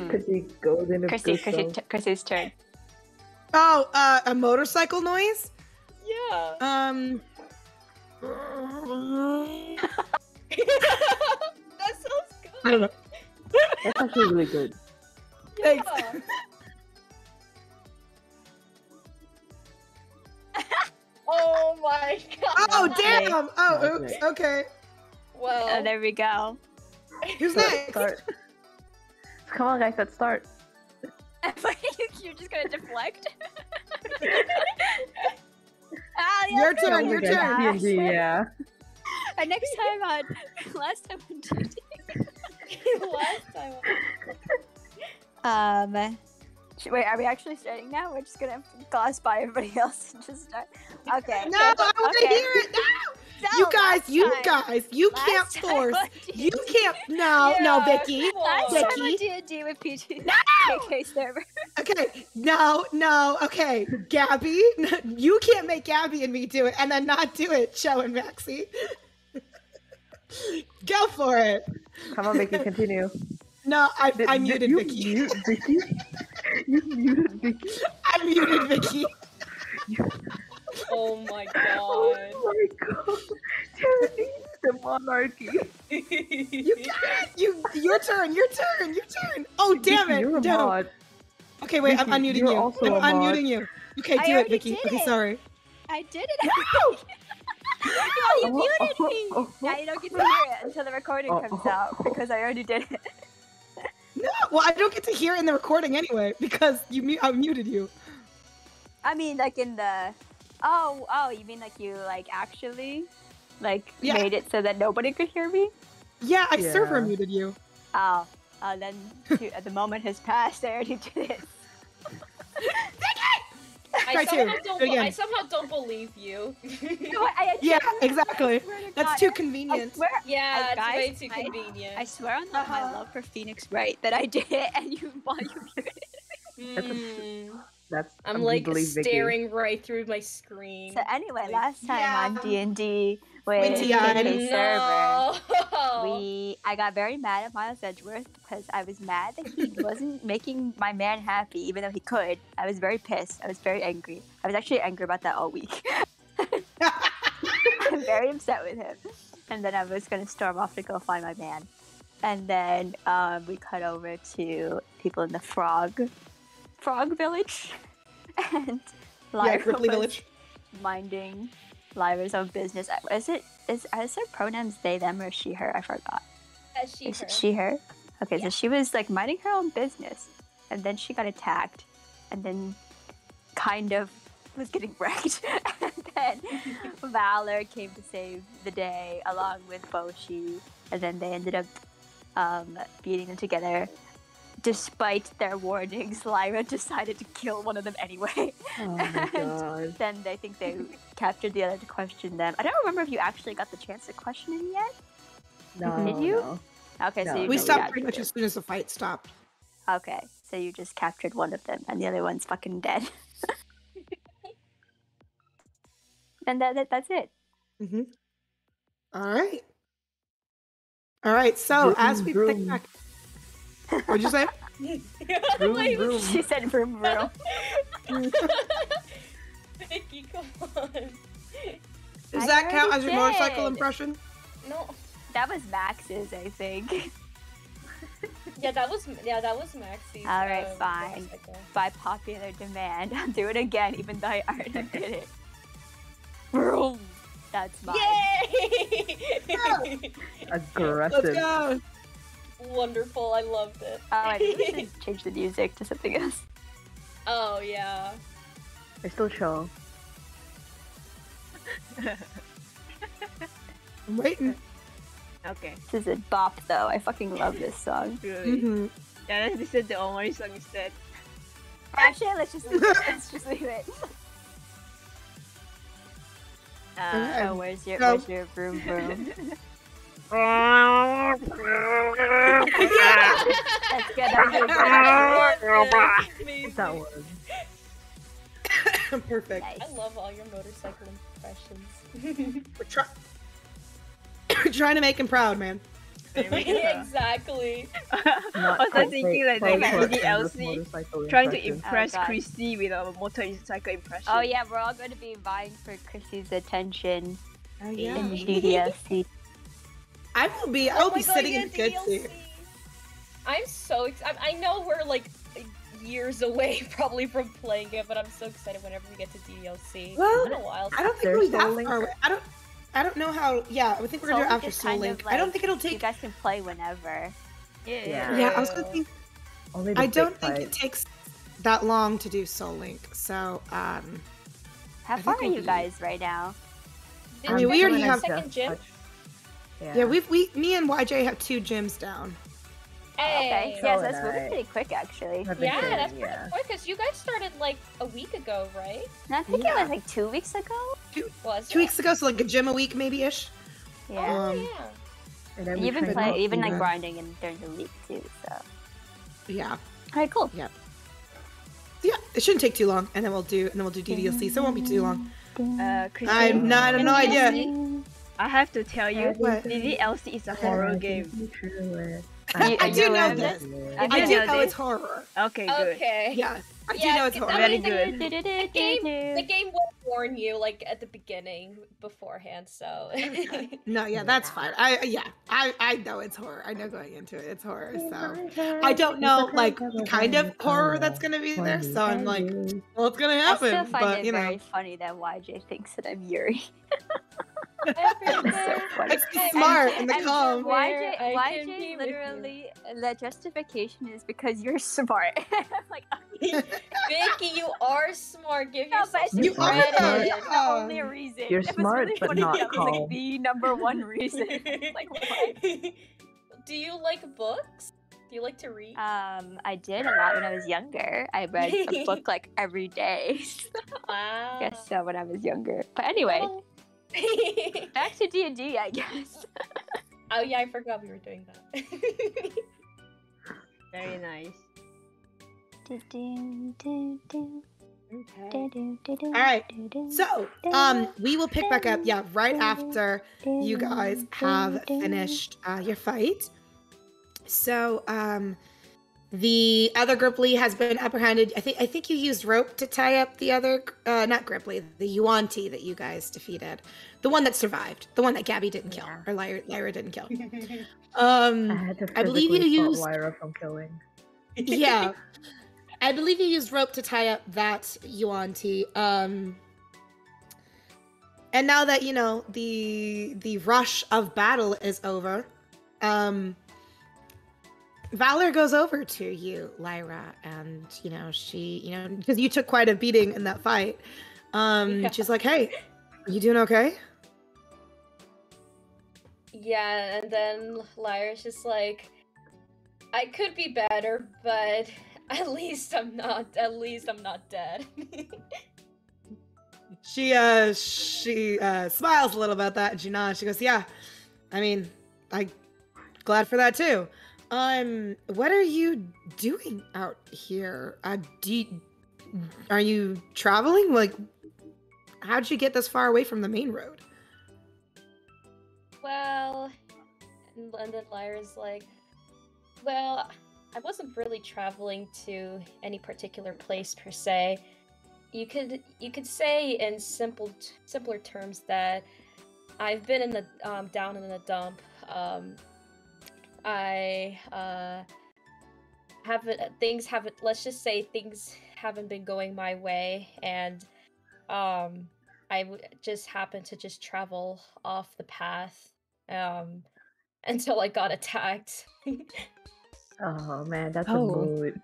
Krissey goes into Krissey's turn. Oh, a motorcycle noise? Yeah. That sounds good. I don't know. That's actually really good. Thanks. Oh my god. Oh, damn! Oh, oops, okay. Well. Oh, there we go. Who's next? Start. Come on, guys, let's start. You're just gonna deflect? Your turn, your turn. D&D, yeah. Next time on... Last time on D&D. Last time. Wait, are we actually starting now? We're just gonna gloss by everybody else and just start. Okay. No, I want to hear it. No, you guys, you can't force. You can't. No, Vicky. Last Vicky. time on D&D with PG. No. KK server. Okay, no. Okay, Gabby, you can't make Gabby and me do it, and then not do it. Cho and Maxie. Go for it. Come on, Vicky, continue. No, I muted Vicky. Mute Vicky? You muted Vicky? I muted Vicky. Oh my god. Oh my god. Tyranny, the monarchy. You got it. Your turn. Oh, damn it. You're a No. mod. Okay, wait, Vicky, I'm unmuting you're you. also a I'm mod. unmuting you. Okay, I do it, already Vicky. did Okay, it. sorry. I did it. No! You muted me. Now you don't get to hear it until the recording comes out because I already did it. No, well, I don't get to hear it in the recording anyway because I muted you. I mean, like in the... Oh, you mean like you actually made it so that nobody could hear me? Yeah, I server muted you. Oh, then the moment has passed. I already did it. I somehow don't believe you. Yeah, exactly. That's too convenient. Yeah, guys, it's way too convenient. I swear on my love for Phoenix Wright that I did it and you muted it. That's I'm staring right through my screen. So anyway, last time on D&D with the server, I got very mad at Miles Edgeworth because I was mad that he wasn't making my man happy, even though he could. I was very pissed. I was very angry. I was actually angry about that all week. I'm very upset with him. And then I was going to storm off to go find my man. And then we cut over to people in the Frog Village. And Lyra was Village. minding Lyra's own business. Is her pronouns they, them, or she, her? I forgot. She, her? Okay, so she was minding her own business. And then she got attacked. And then kind of was getting wrecked. And then Valor came to save the day along with Boshi. And then they ended up beating them together. Despite their warnings, Lyra decided to kill one of them anyway. Oh my god. Then they think they captured the other to question them. I don't remember if you actually got the chance to question him yet. No. Did you? No. Okay, so we stopped pretty much as soon as the fight stopped. Okay, so you just captured one of them, and the other one's fucking dead. And that's it. Mm-hmm. All right. So as we pick back. What'd you say? Vroom, vroom. She said vroom vroom. Vicky, come on. Does that count as your motorcycle impression? No. That was Max's, I think. Yeah, that was Maxie's. All right, fine. By popular demand, I'll do it again, even though I already did it. Vroom. That's mine. Yay! Aggressive. Let's go. Wonderful, I loved it. Oh, I think we should change the music to something else. Oh, yeah. I still show. I'm waiting. Okay. This is a bop, though. I fucking love this song. Really? Mm-hmm. Yeah, this is the Omari song instead. Actually, let's just leave it. So where's your vroom vroom? Let's get That was perfect. Nice. I love all your motorcycle impressions. We're trying to make him proud, man. Exactly. I was thinking like DDLC trying to impress Krissey with a motorcycle impression. Oh yeah, we're all going to be vying for Krissey's attention Yeah. in the DDLC. I will be. I will be sitting in the good seat. I'm so excited. I know we're like years away probably from playing it, but I'm so excited whenever we get to DDLC. Well, it's been a while. I don't think we'll be that far away. I don't know how. Yeah, I think we're gonna do it after Soul Link. Like, I don't think it'll take. You guys can play whenever. Yeah, I was gonna think. I don't think it takes that long to do Soul Link. So, how far are you guys right now? I mean, we already have second gym. Yeah, me and YJ have 2 gyms down. Hey. Okay, yes, that's moving pretty quick actually. Yeah, that's pretty quick because you guys started like a week ago, right? No, I think it was like 2 weeks ago. 2 weeks ago, so like a gym a week maybe ish. Yeah. And then you've been playing, even like grinding and during the week too. So. Yeah. All right, cool. Yeah. Yeah, it shouldn't take too long, and then we'll do DDLC, so it won't be too long. I have no idea. I have to tell you, DDLC is a horror game. I do know this. I do know it's horror. Okay, good. Okay. Yeah, I do know it's horror. Very good. The game will warn you like at the beginning beforehand, so. No, yeah, that's fine. I know it's horror. I know going into it, it's horror. So I don't know like the kind of horror that's gonna be there. So I'm like, well, it's gonna happen. I still find but it very funny that YJ thinks that I'm Yuri. So funny. It's smart and the calm. YJ literally, the justification is because you're smart. I'm like, Vicky, you are smart. Give yourself some you credit. That's the only reason. You're smart, really but not calm. Like the number one reason. Like, what? Do you like books? Do you like to read? I did a lot when I was younger. I read a book like every day. Wow. Guess so when I was younger. But anyway. Back to D&D, I guess. Oh yeah, I forgot we were doing that. Very nice. All right. So, we will pick back up, right after you guys have finished your fight. So, the other Gripply has been apprehended. I think you used rope to tie up the other, not Gripply, the Yuan-Ti that you guys defeated. The one that survived. The one that Gabby didn't kill. Or Lyra didn't kill. I believe you used Lyra from killing. Yeah. I believe you used rope to tie up that Yuan-Ti. And now that, the rush of battle is over, Valor goes over to you, Lyra, and, she, because you took quite a beating in that fight. She's like, hey, you doing okay? Yeah, and then Lyra's just like, I could be better, but at least I'm not dead. She smiles a little about that, and she nods. She goes, yeah, I mean, I'm glad for that too. What are you doing out here? Are you traveling? Like, how'd you get this far away from the main road? Well, and then Lyra's like, well, I wasn't really traveling to any particular place per se. You could say in simpler terms that I've been in the down in the dump. Let's just say things haven't been going my way, and just happened to just travel off the path until I got attacked. Oh man, that's a mood.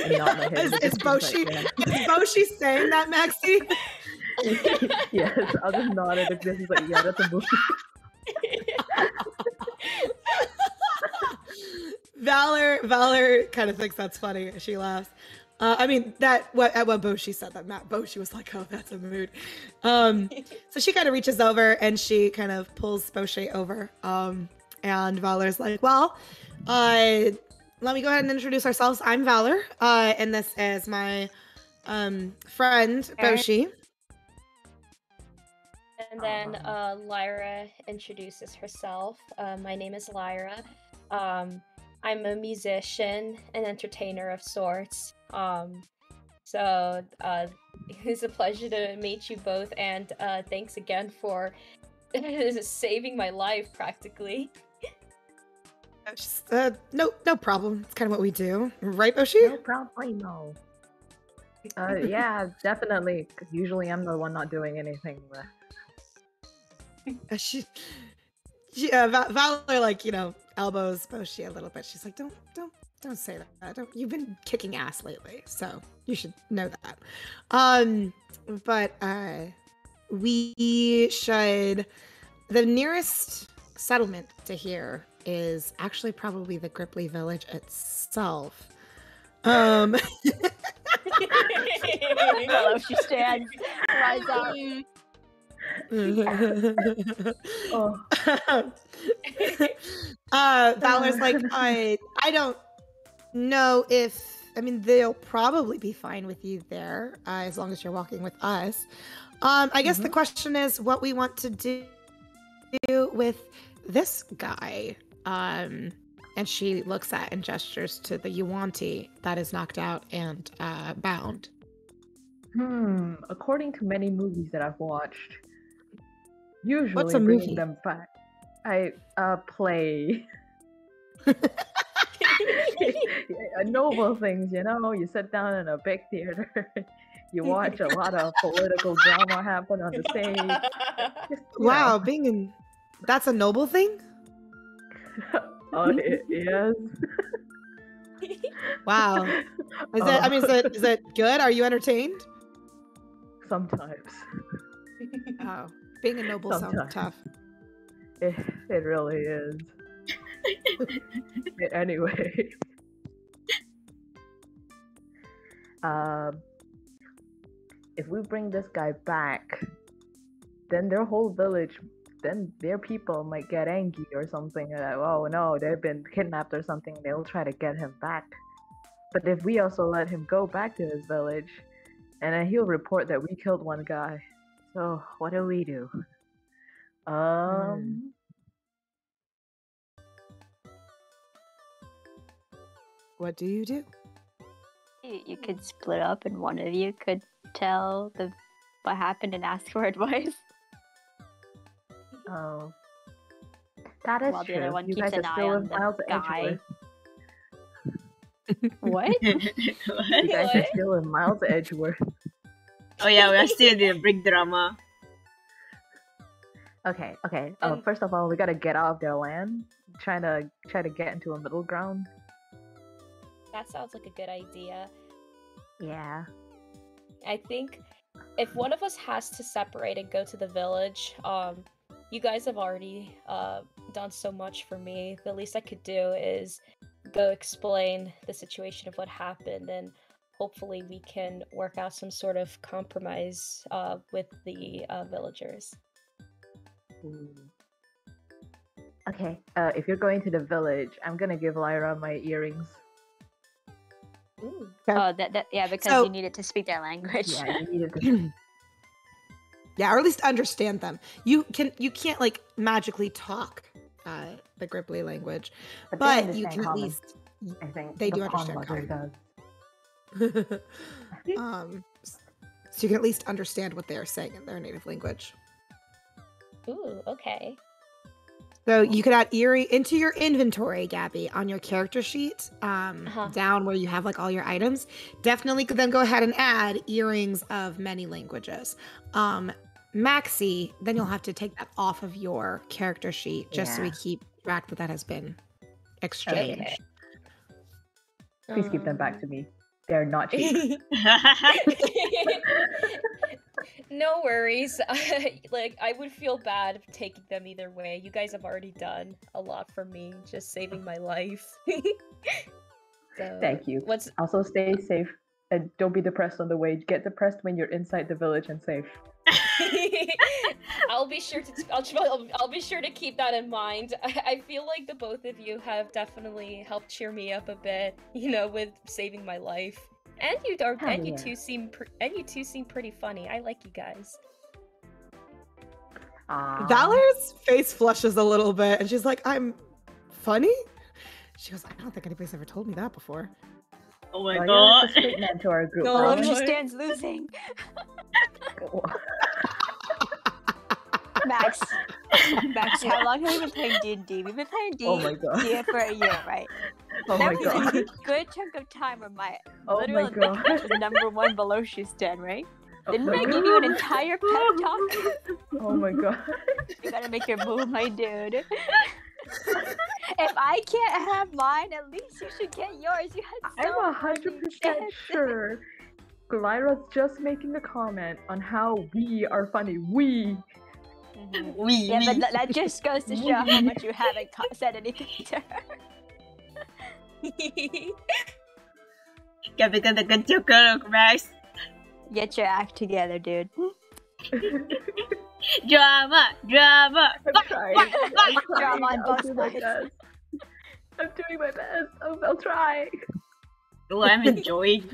Is Boshi saying that, Maxie? Yes, I'll just nod at it because he's like, yeah, that's a mood. Valor kind of thinks that's funny. She laughs. I mean, what Boshi said that Boshi was like, oh, that's a mood. So she kind of reaches over and she kind of pulls Boshi over. And Valor's like, well, let me go ahead and introduce ourselves. I'm Valor, and this is my friend Boshi. And then Lyra introduces herself. My name is Lyra. I'm a musician and entertainer of sorts. So it's a pleasure to meet you both, and thanks again for saving my life, practically. No problem. It's kind of what we do, right, Boshi? No problemo. Yeah, definitely. 'Cause usually I'm the one not doing anything. Valor, like, elbows Boshi a little bit. She's like, don't say that. You've been kicking ass lately, so you should know that. But we should. The nearest settlement to here is actually probably the Gripply village itself. Hello, she stands. Rise up. Valor's like, I don't know if, they'll probably be fine with you there, as long as you're walking with us. I guess the question is what we want to do with this guy. And she looks at and gestures to the Yuanti that is knocked out and bound. According to many movies that I've watched, usually What's a bringing movie? them back, I play noble things. You sit down in a big theater, you watch a lot of political drama happen on the stage. Wow, that's a noble thing? It is. Wow. Is it good? Are you entertained? Sometimes. Oh, being a noble sounds tough. It really is. Anyway. If we bring this guy back, then their whole village, then their people might get angry or something. Like, oh no, they've been kidnapped or something. They'll try to get him back. But if we also let him go back to his village, and then he'll report that we killed one guy. So what do we do? What do you do? You could split up, and one of you could tell what happened and ask for advice. Oh, that is While true. the other one You keeps guys an are eye still on in the Miles guy. Edgeworth. What? You guys are still in Miles Edgeworth. Oh yeah, we're still in the big drama. Okay. First of all, we gotta get off their land. Try to get into a middle ground. That sounds like a good idea. Yeah. I think if one of us has to separate and go to the village, you guys have already done so much for me. The least I could do is go explain the situation of what happened, and hopefully we can work out some sort of compromise with the villagers. Ooh. Okay, if you're going to the village, I'm gonna give Lyra my earrings. Ooh. Oh, because you needed to speak their language. Yeah, you needed to. Yeah, or at least understand them. You can't like magically talk the Gripply language, but you can at least. I think they do understand common. So you can at least understand what they are saying in their native language. Ooh, okay. So you could add Eerie into your inventory, Gabby, on your character sheet, down where you have like all your items. Definitely could then go ahead and add earrings of many languages. Maxi, then you'll have to take that off of your character sheet just so we keep track that has been exchanged. Okay. Please keep them back to me. They're not cheap. No worries. I would feel bad taking them either way. You guys have already done a lot for me, just saving my life. So, Thank you. Also stay safe and don't be depressed on the way. Get depressed when you're inside the village and safe. I'll be sure to keep that in mind. I feel like the both of you have definitely helped cheer me up a bit, with saving my life. And you two seem pretty funny. I like you guys. Valor's face flushes a little bit, and she's like, "I'm funny." She goes, "I don't think anybody's ever told me that before." Oh my god! You're a straight man to our group. Oh, she stands losing. Max, how long have we been playing D&D? We've been playing D&D for a year, right? Oh my god. There was a good chunk of time where my Oh my god. was #1 below she stand, right? Didn't I give you an entire pep talk? Oh my god. You gotta make your move, my dude. If I can't have mine, at least you should get yours. You had so I'm 100% sure Lyra's just making a comment on how we are funny. We. But that just goes to show how much you haven't said anything to her. Max. Get your act together, dude. Drama. I'm trying. Drama on both sides. I'm doing my best. I'll try. Oh, I'm enjoying.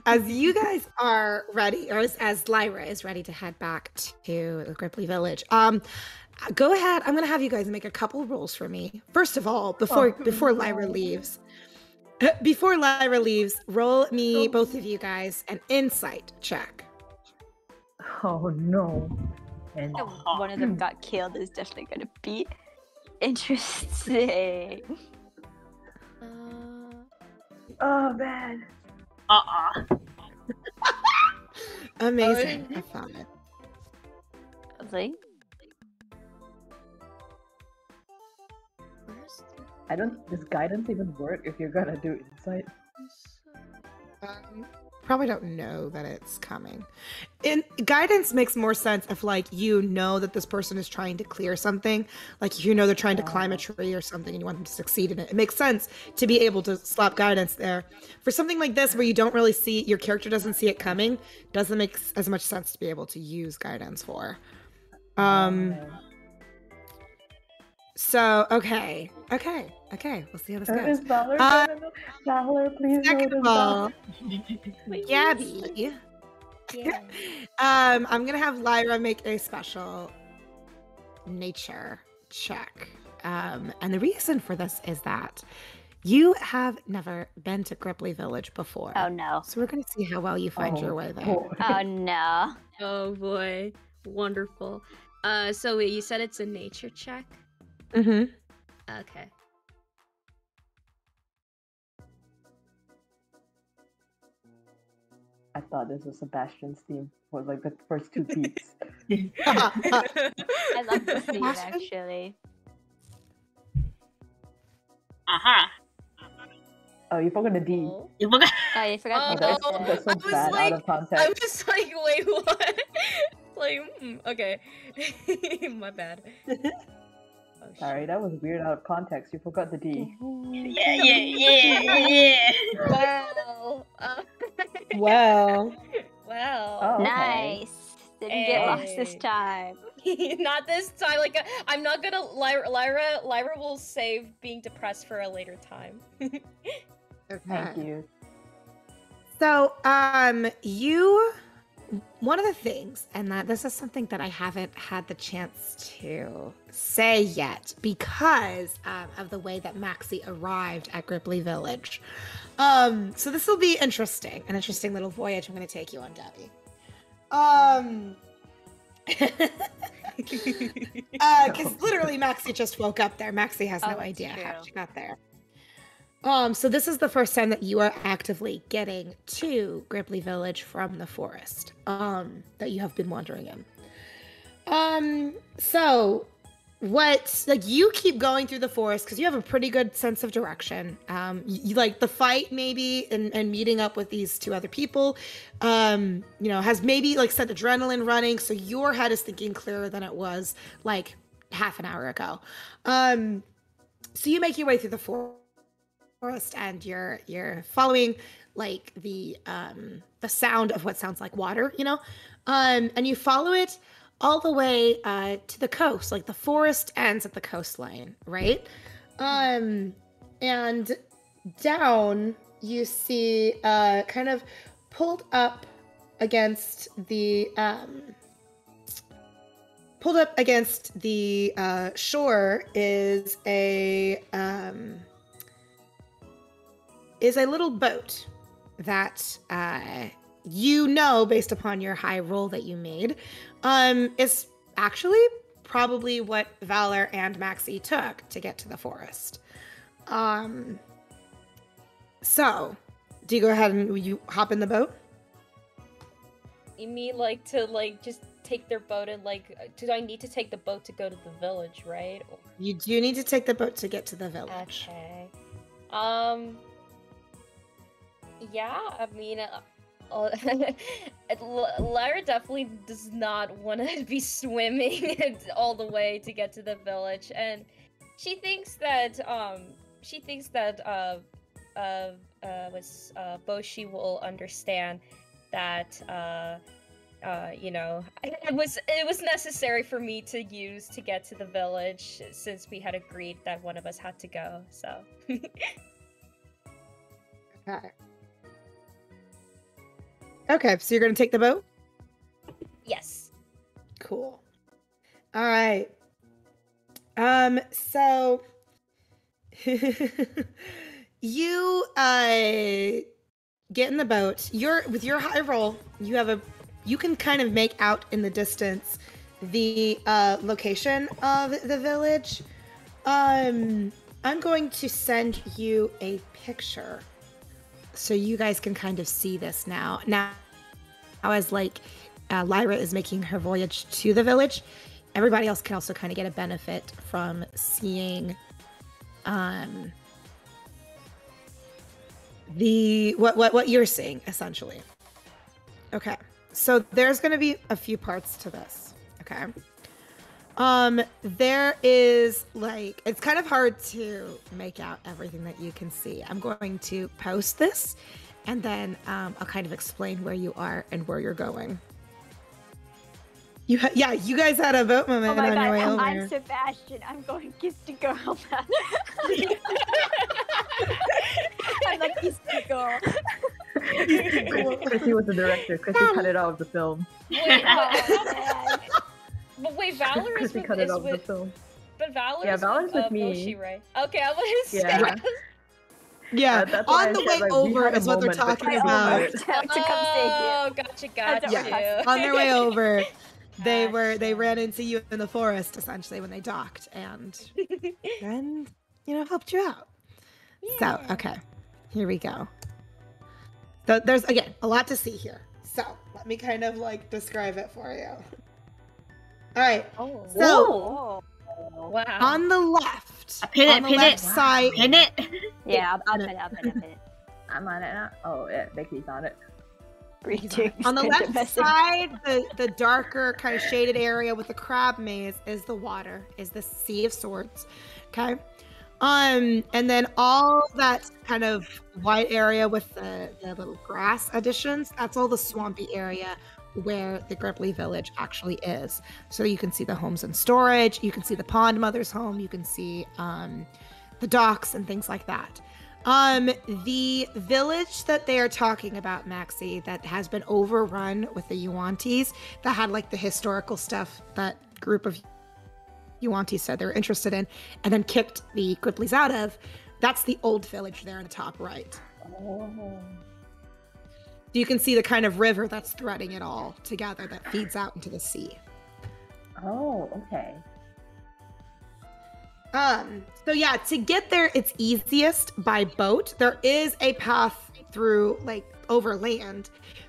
As you guys are ready, or as Lyra is ready to head back to the Gripply Village, go ahead. I'm gonna have you guys make a couple rolls for me. First of all, before Lyra leaves, roll me, both of you guys, an insight check. Oh no! And one of them got killed is definitely gonna be interesting. Oh man. Amazing. I found it. Lovely. Does guidance even work if you're gonna do insight? Probably don't know that it's coming. Guidance makes more sense if, like, you know that this person is trying to clear something. Like, if you know they're trying to climb a tree or something and you want them to succeed in it. It makes sense to be able to slap guidance there. For something like this where you don't really see, your character doesn't see it coming, doesn't make as much sense to be able to use guidance for. So, okay. We'll see how this goes. Is Valor Valor, please. Second of all, Gabby. I'm gonna have Lyra make a special nature check. And the reason for this is that you have never been to Gripply Village before. Oh no. So we're gonna see how well you find your way there. Oh no. Oh boy. Wonderful. So wait, you said it's a nature check? Mm-hmm. Okay. I thought this was Sebastian's theme for like the first two beats. I love this theme actually. Oh, you forgot the D. You forgot. Oh, you forgot the That's so bad out of context. I was like, wait, what? Like, okay. My bad. Oh, sorry, that was weird out of context. You forgot the D. Yeah. Well. Wow. Oh, okay. Nice. Didn't get lost this time. Not this time. Like, I'm not gonna. Lyra will save being depressed for a later time. Thank you. So, one of the things, and that this is something that I haven't had the chance to say yet because of the way that Maxie arrived at Gripply Village. So this will be interesting, an interesting little voyage I'm going to take you on, Gabby. Because literally Maxie just woke up there. Maxie has no idea how she got there. So this is the first time that you are actively getting to Gripply Village from the forest, that you have been wandering in. So you keep going through the forest because you have a pretty good sense of direction. You like the fight maybe and meeting up with these two other people, has maybe like set adrenaline running. So your head is thinking clearer than it was like half an hour ago. So you make your way through the forest. And you're following like the sound of what sounds like water, and you follow it all the way to the coast. Like the forest ends at the coastline, right? And down you see kind of pulled up against the pulled up against the shore is a little boat that you know, based upon your high roll that you made, is actually probably what Valor and Maxie took to get to the forest. So, do you go ahead and you hop in the boat? You mean like to like just take their boat and like do I need to take the boat to go to the village, right? You do need to take the boat to get to the village. Okay. Yeah, I mean Lyra definitely does not want to be swimming all the way to get to the village, and she thinks that Boshi will understand that you know, it was necessary for me to use to get to the village since we had agreed that one of us had to go. So. Okay. Okay, so you're gonna take the boat? Yes. Cool. All right. So you get in the boat. With your high roll, you can kind of make out in the distance the location of the village. I'm going to send you a picture so you guys can kind of see this now. Now as like Lyra is making her voyage to the village, everybody else can also kind of get a benefit from seeing what you're seeing, essentially. Okay, so there's going to be a few parts to this. Okay, there is like, it's kind of hard to make out everything that you can see. I'm going to post this, and then I'll kind of explain where you are and where you're going. You guys had a boat moment on your way over. I'm Sebastian. I'm going kiss the girl. I'm like kiss the girl. Krissey was the director. Krissey cut it out of the film. But wait, Valor is with, cut it out of the film. But Valor is with me. Boshi, right? Okay, I was gonna say. Yeah, on the way over is what they're talking about. Oh, gotcha. Yes. On their way over, they ran into you in the forest essentially when they docked, and then helped you out. Yeah. So okay, here we go. So there's again a lot to see here. So let me kind of like describe it for you. All right. Oh. So wow. On the left, Pin it. Side. Pin it. Yeah, I'll pin it. I'm on it now. Oh yeah, Vicky's on it. On the left side, the darker kind of shaded area with the crab maze is the water, is the Sea of Swords. Okay. And then all that kind of white area with the little grass additions, that's all the swampy area where the Gripply village actually is. So you can see the homes and storage, you can see the pond mother's home, you can see the docks and things like that. The village that they are talking about, Maxie, that has been overrun with the Yuan-Tis, that had like the historical stuff that group of Yuan-Tis said they were interested in, and then kicked the Gripplys out of, that's the old village there in the top right. Oh. You can see the kind of river that's threading it all together that feeds out into the sea. Oh, okay. So yeah, to get there, it's easiest by boat. There is a path through, like, over land,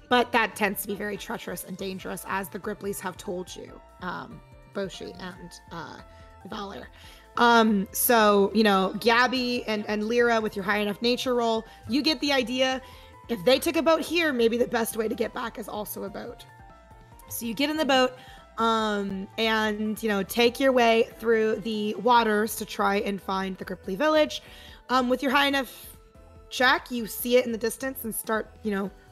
but that tends to be very treacherous and dangerous, as the Gripplys have told you, Boshi and Valor. So, Gabby and Lyra, with your high enough nature roll, you get the idea. If they took a boat here, maybe the best way to get back is also a boat. So you get in the boat, and take your way through the waters to try and find the Gripply village. With your high enough check, you see it in the distance and start,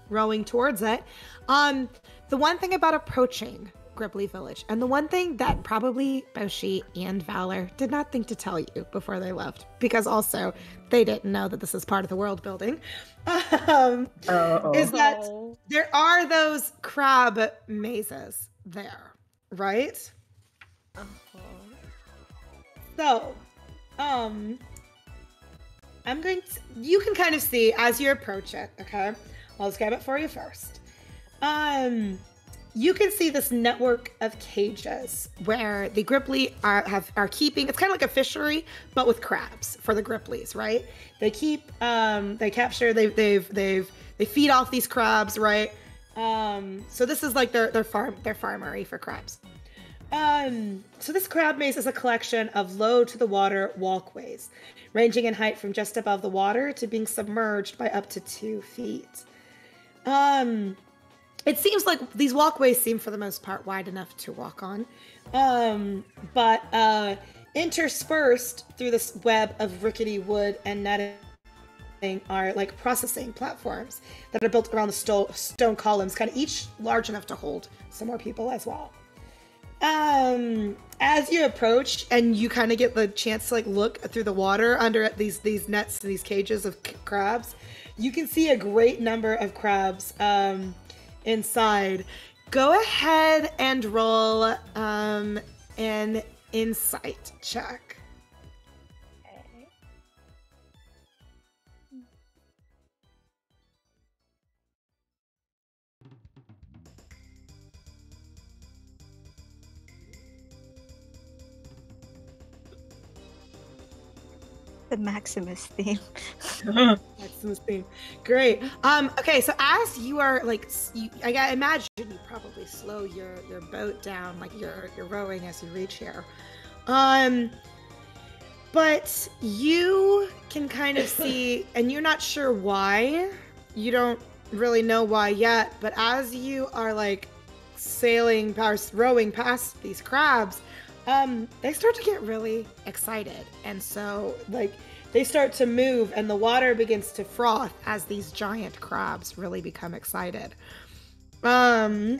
rowing towards it. The one thing about approaching Gripply village, and the one thing that probably Boshi and Valor did not think to tell you before they left, because also they didn't know that this is part of the world building, is that there are those crab mazes there, right? So, you can kind of see as you approach it, okay? I'll describe it for you first. You can see this network of cages where the Gripply are keeping, it's kind of like a fishery, but with crabs for the Gripplies, right? They keep, they capture, they feed off these crabs, right? So this is like their farmery for crabs. So this crab maze is a collection of low to the water walkways, ranging in height from just above the water to being submerged by up to 2 feet. It seems like these walkways seem for the most part wide enough to walk on, but interspersed through this web of rickety wood and netting are like processing platforms that are built around the stone columns, kind of each large enough to hold some more people as well. As you approach and you kind of get the chance to like look through the water under these nets, these cages of crabs, you can see a great number of crabs inside. Go ahead and roll an insight check. Okay. The Maximus theme. Maximus theme. Great. Okay, so as you are like, I imagine you probably slow your boat down, like you're rowing as you reach here. But you can kind of see, and you're not sure why. You don't really know why yet, but as you are like rowing past these crabs, they start to get really excited, and so like they start to move and the water begins to froth as these giant crabs really become excited. So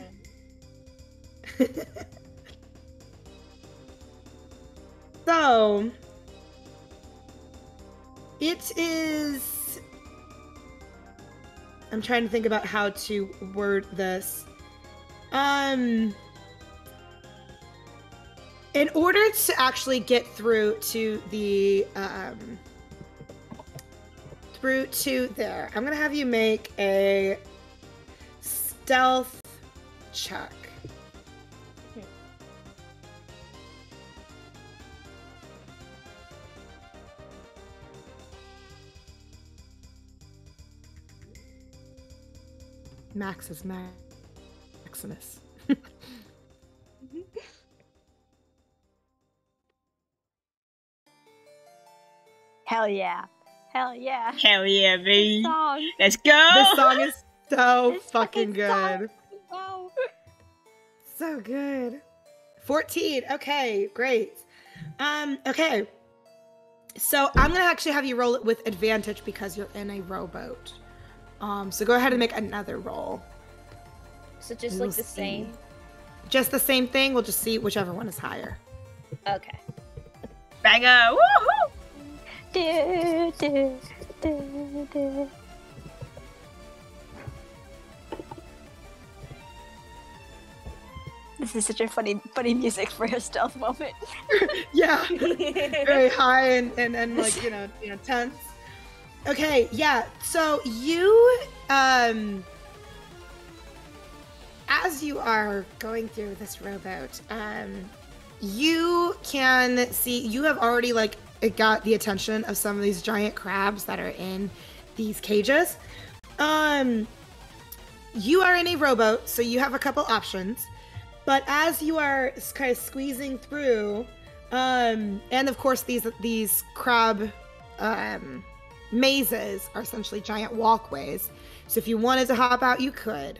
it is, I'm trying to think about how to word this. In order to actually get through to the, there, I'm gonna have you make a stealth check. Max is Maximus. Hell yeah. Hell yeah. Hell yeah, baby. Song. Let's go. This song is so This fucking good. song. Wow. So good. 14. Okay, great. Okay. So I'm gonna actually have you roll it with advantage because you're in a rowboat. So go ahead and make another roll. So just like the same? Just the same thing. We'll just see whichever one is higher. Okay. Banger. Woohoo! Do, do, do, do. This is such a funny music for a stealth moment. Yeah. Very high and like, you know, tense. Okay, yeah. So you, as you are going through this rowboat, you can see, you have already like got the attention of some of these giant crabs that are in these cages. You are in a rowboat, so you have a couple options. But as you are kind of squeezing through, and of course these crab mazes are essentially giant walkways. So if you wanted to hop out, you could.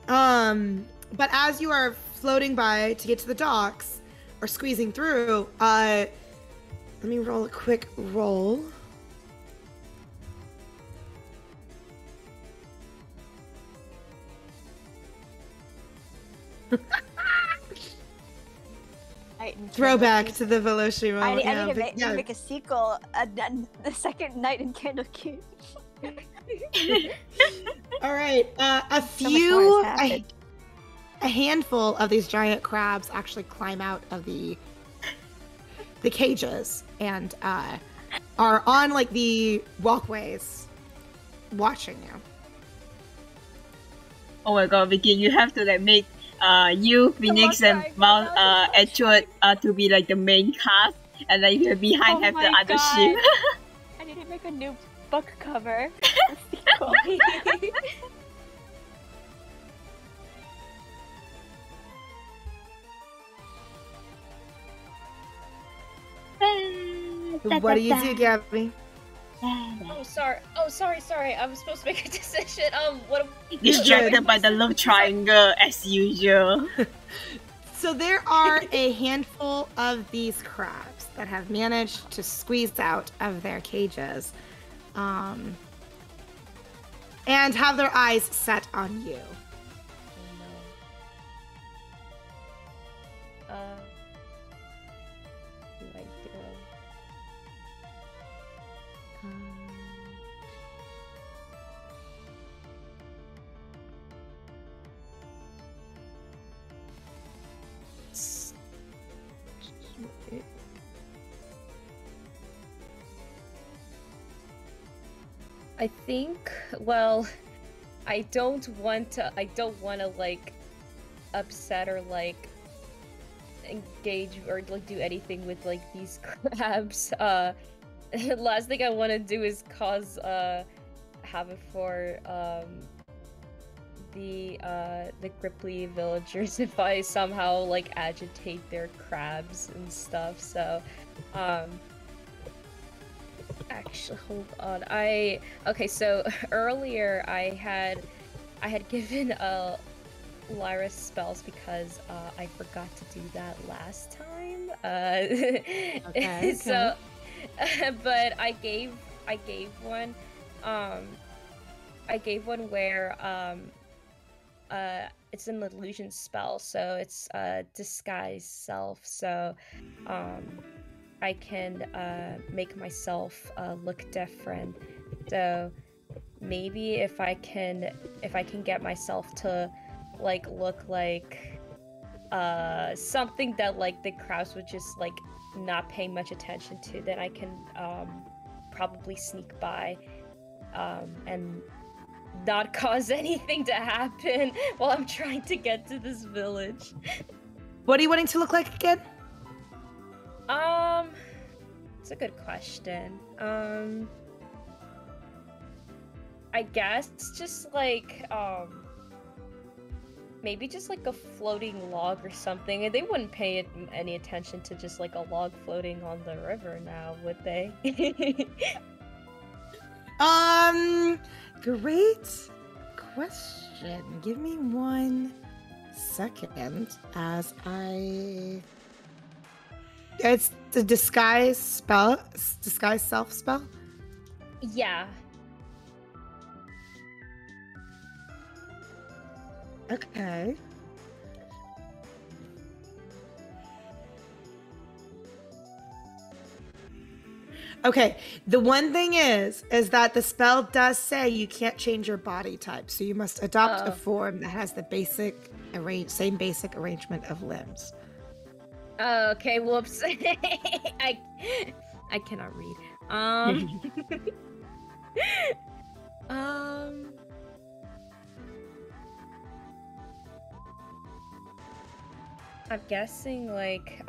But as you are floating by to get to the docks or squeezing through, let me roll a quick roll. Throwback to the Veloci. I need to make a sequel, the second night in Candlekeep. All right, a few. a handful of these giant crabs actually climb out of the cages and are on like the walkways watching you. Oh my god, Vicky, you have to like make you, Phoenix, and Mount Edgewood to be like the main cast, and like you're behind have the other ship. I need to make a new book cover. What do you do, Gabby? Oh, sorry. I was supposed to make a decision. What? Distracted by the love triangle as usual. So there are a handful of these crabs that have managed to squeeze out of their cages, and have their eyes set on you. I think, well, I don't want to like upset or like engage or like do anything with like these crabs. Last thing I want to do is cause havoc for the Gripply villagers if I somehow like agitate their crabs and stuff. So actually, hold on. Okay, so earlier I had given Lyra spells because I forgot to do that last time. Okay. So, but I gave one. I gave one where it's an illusion spell, so it's disguise self. So I can make myself look different. So maybe if I can get myself to like look like something that like the crowds would just like not pay much attention to, then I can probably sneak by and not cause anything to happen while I'm trying to get to this village. What are you wanting to look like again? It's a good question. I guess just like, maybe just like a floating log or something. And they wouldn't pay any attention to just like a log floating on the river now, would they? Great question. Give me 1 second as it's the disguise self spell? Yeah. Okay. Okay, the one thing is that the spell does say you can't change your body type, so you must adopt a form that has the same basic arrangement of limbs. Okay, whoops. I cannot read. I'm guessing like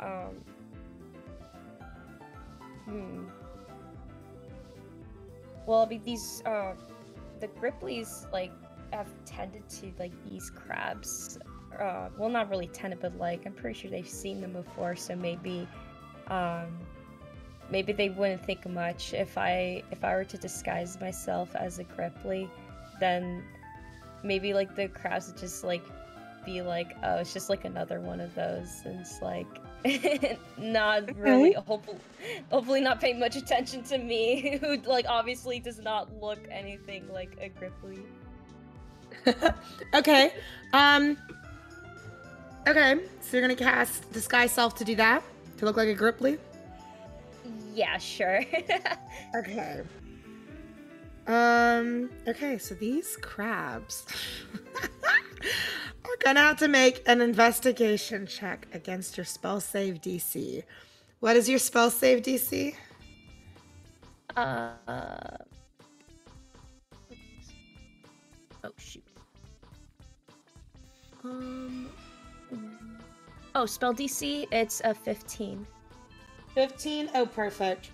well, I mean, these the Gripplies like have tended to like these crabs. Well, not really tended, but like I'm pretty sure they've seen them before. So maybe they wouldn't think much if I were to disguise myself as a Gripply. Then maybe like the crabs would just like be like, oh, it's just like another one of those, and it's like not really, hopefully not paying much attention to me, who like obviously does not look anything like a Gripply. Okay. Okay, so you're gonna cast Disguise Self to do that? To look like a Gripply? Yeah, sure. Okay. Okay, so these crabs are gonna have to make an investigation check against your spell save DC. What is your spell save DC? Oh shoot. Oh, spell DC, it's a 15. 15? Oh, perfect.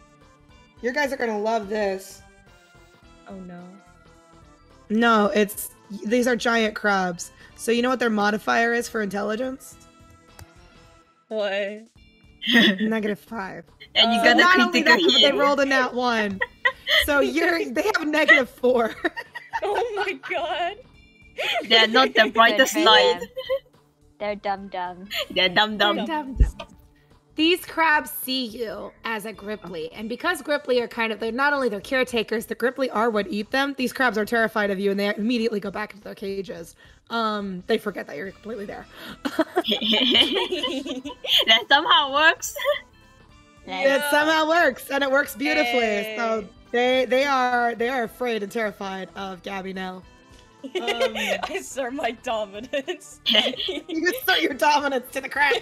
You guys are gonna love this. Oh no. No, these are giant crabs. So you know what their modifier is for intelligence? What? -5. And you So got not a only critical that, but they hit. rolled a nat 1. So they have -4. Oh my god. They're not the brightest Good for light. them. They're dumb. They're dumb. These crabs see you as a Gripply, and because Gripply are they're not only their caretakers, the Gripply are what eat them. These crabs are terrified of you, and they immediately go back into their cages. They forget that you're completely there. That somehow works. It somehow works, and it works beautifully. Hey. So they are afraid and terrified of Gabby now. I assert my dominance. You assert your dominance to the crabs.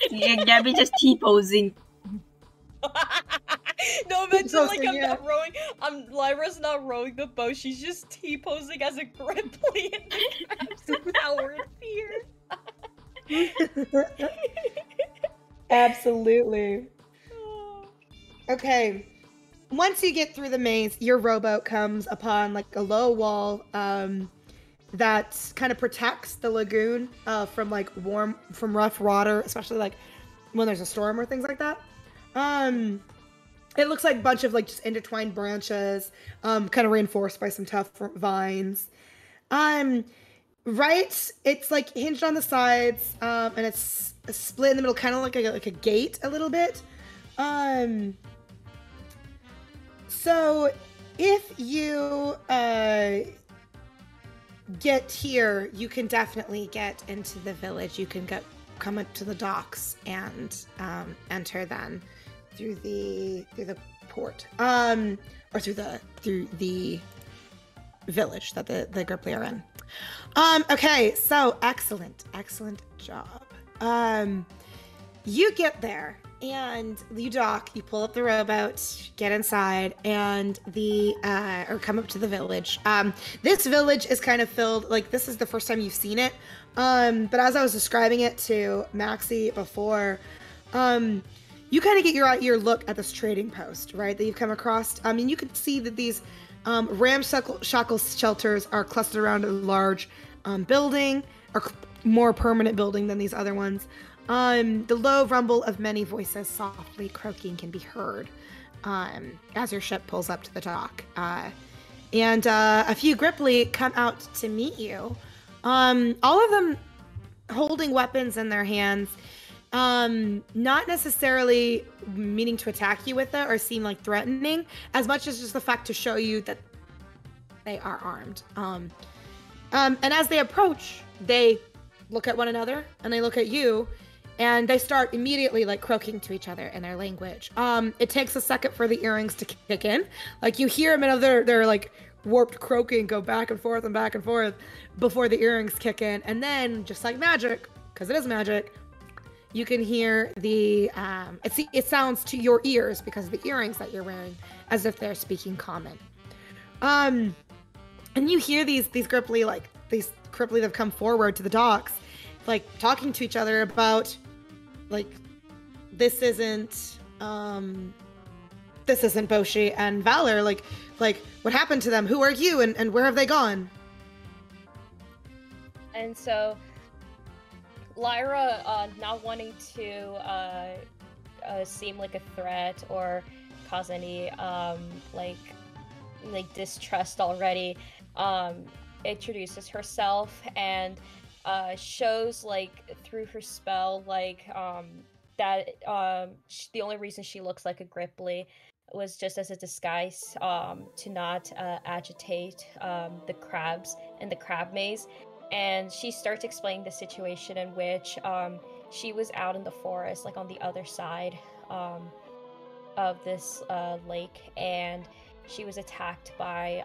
Yeah, Gabby just T-posing. No, imagine like I'm not rowing. Lyra's not rowing the boat. She's just T-posing as a Gripply, and the crabs cower in fear. Absolutely. Okay. Once you get through the maze, your rowboat comes upon like a low wall that kind of protects the lagoon from rough water, especially like when there's a storm or things like that. It looks like a bunch of like just intertwined branches, kind of reinforced by some tough vines. Right, it's like hinged on the sides, and it's split in the middle, kind of like a gate a little bit. So if you get here, you can definitely get into the village. You can come up to the docks and enter then through the port, or through the village that the Gripply are in. Okay, so excellent job. You get there and you dock, you pull up the rowboat, get inside, and or come up to the village. This village is kind of filled, like this is the first time you've seen it. But as I was describing it to Maxie before, you kind of get your look at this trading post, right, that you've come across. I mean, you can see that these ramshackle shelters are clustered around a large building, or more permanent building than these other ones. The low rumble of many voices softly croaking can be heard as your ship pulls up to the dock. And a few Gripply come out to meet you, all of them holding weapons in their hands, not necessarily meaning to attack you with it or seem like threatening, as much as just the fact to show you that they are armed. And as they approach, they look at one another and they look at you, and they start immediately like croaking to each other in their language. It takes a second for the earrings to kick in. Like you hear them, and their like warped croaking go back and forth before the earrings kick in. And then, just like magic, because it is magic, you can hear it sounds to your ears, because of the earrings that you're wearing, as if they're speaking common. And you hear these Gripply, like these Gripply that have come forward to the docks, like talking to each other about, like, this isn't Boshi and Valor, like what happened to them? Who are you, and where have they gone? And so Lyra, not wanting to seem like a threat or cause any like distrust already, introduces herself and shows like through her spell like that the only reason she looks like a Gripply was just as a disguise to not agitate the crabs in the crab maze. And she starts explaining the situation in which she was out in the forest, like on the other side of this lake, and she was attacked by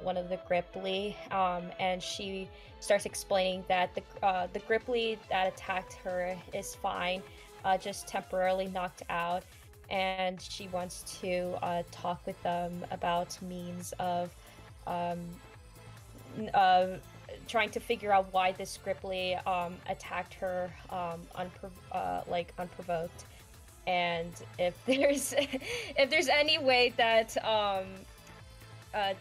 one of the Gripply, and she starts explaining that the Gripply that attacked her is fine, just temporarily knocked out, and she wants to talk with them about means of trying to figure out why this Gripply attacked her unprovoked, and if there's any way that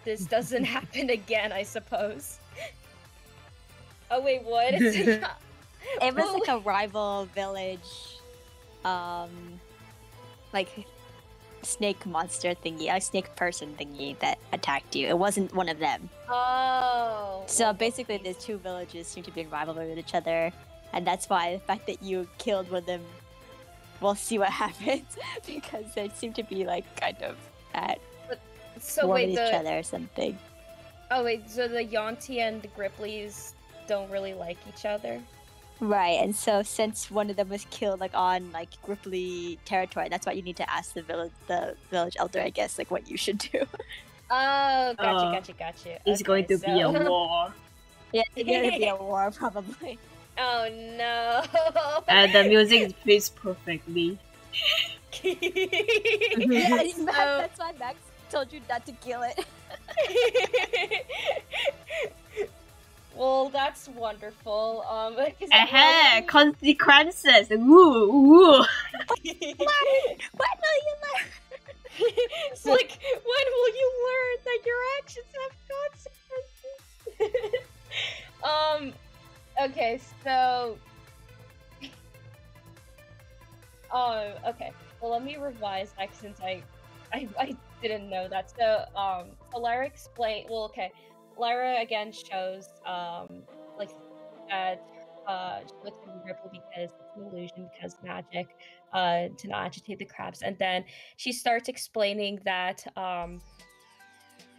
this doesn't happen again, I suppose. Oh wait, what? It was like a rival village, like snake monster thingy, a snake person thingy that attacked you. It wasn't one of them. Oh. So basically, the two villages seem to be in rivalry with each other, and that's why the fact that you killed one of them, we'll see what happens, because they seem to be like kind of at war with each other or something. Oh wait, so the Yuan-ti and the Gripplies don't really like each other? Right, and so since one of them was killed like on like Gripply territory, that's why you need to ask the village elder, I guess, like what you should do. Oh, gotcha. It's going to be a war. Yeah, it's going to be a war, probably. Oh no! And the music fits perfectly. Yeah, that's why Max told you not to kill it. Well, that's wonderful. Consequences. Woo, woo. When will you learn? It's like, when will you learn that your actions have consequences? Okay, so... okay. Well, let me revise that since I didn't know that. So, Lyra explained... Well, okay. Lyra again shows, like, that, she looks at the Ripple because it's an illusion, because magic, to not agitate the crabs. And then she starts explaining that,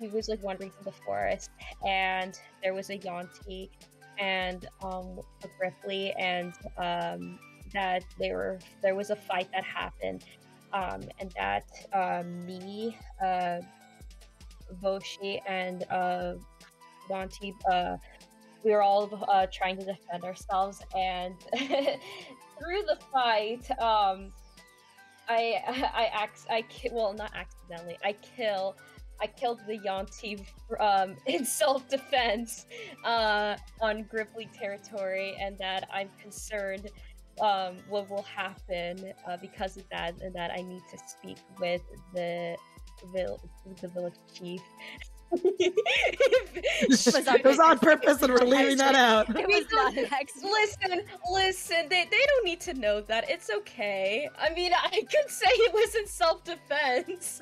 he was, like, wandering through the forest, and there was a Yuan-ti and, a Gripply, and, that there was a fight that happened, and that, me, Boshi, and, Yuan-ti, we were all trying to defend ourselves, and through the fight, not accidentally, I killed the Yuan-ti in self-defense on Gripply territory, and that I'm concerned what will happen because of that, and that I need to speak with the village chief. It was on purpose, and we're leaving that out. It was not an accident. Listen, they don't need to know that. It's okay. I mean, I could say it was in self-defense.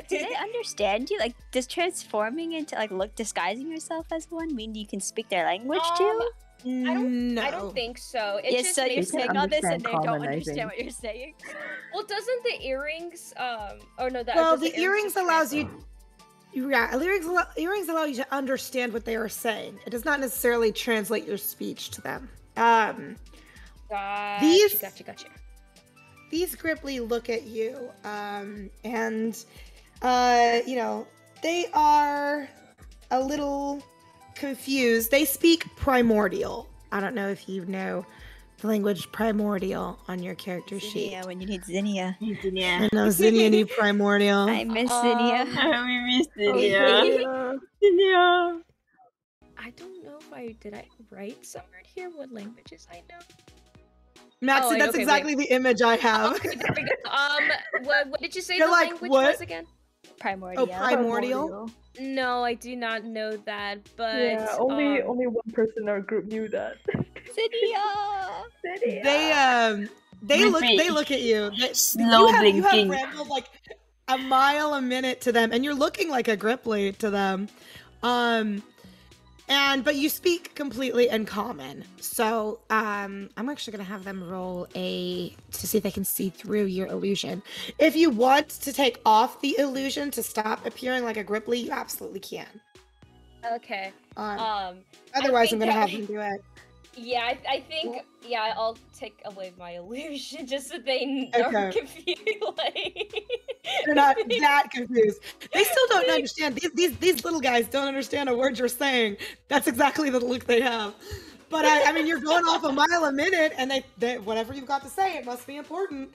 Do they understand you? Like, does transforming into, like, disguising yourself as one mean you can speak their language too? I don't think so. It just so you're makes saying all this and they don't colonizing. understand what you're saying? Well, doesn't the earrings, the earrings allows you... Yeah, earrings allow you to understand what they are saying. It does not necessarily translate your speech to them. Gotcha. These Gripply look at you, and they are a little confused. They speak Primordial. I don't know if you know the language Primordial on your character sheet. Yeah, when you need Zinnia. I know Zinnia need Primordial. I miss Zinnia. We miss Zinnia. Zinnia. I don't know if I write somewhere here what languages I know. Maxie, that's exactly the image I have. Okay, there we go. What did you say You're the like, language what? was again? Primordial. Oh, Primordial? No, I do not know that, but Yeah, only one person in our group knew that. Zinnia! They look at you. Slow you have blinking. rambled like a mile a minute to them, and you're looking like a Gripply to them. But you speak completely in common. So I'm actually gonna have them roll to see if they can see through your illusion. If you want to take off the illusion to stop appearing like a Gripply, you absolutely can. okay. Otherwise, I'm gonna have them do it. Yeah, I think I'll take away my illusion just so they are Okay. confused. Like They're not that confused. They still don't understand. These little guys don't understand a word you're saying. That's exactly the look they have. But I mean, you're going off a mile a minute, and they whatever you've got to say, it must be important.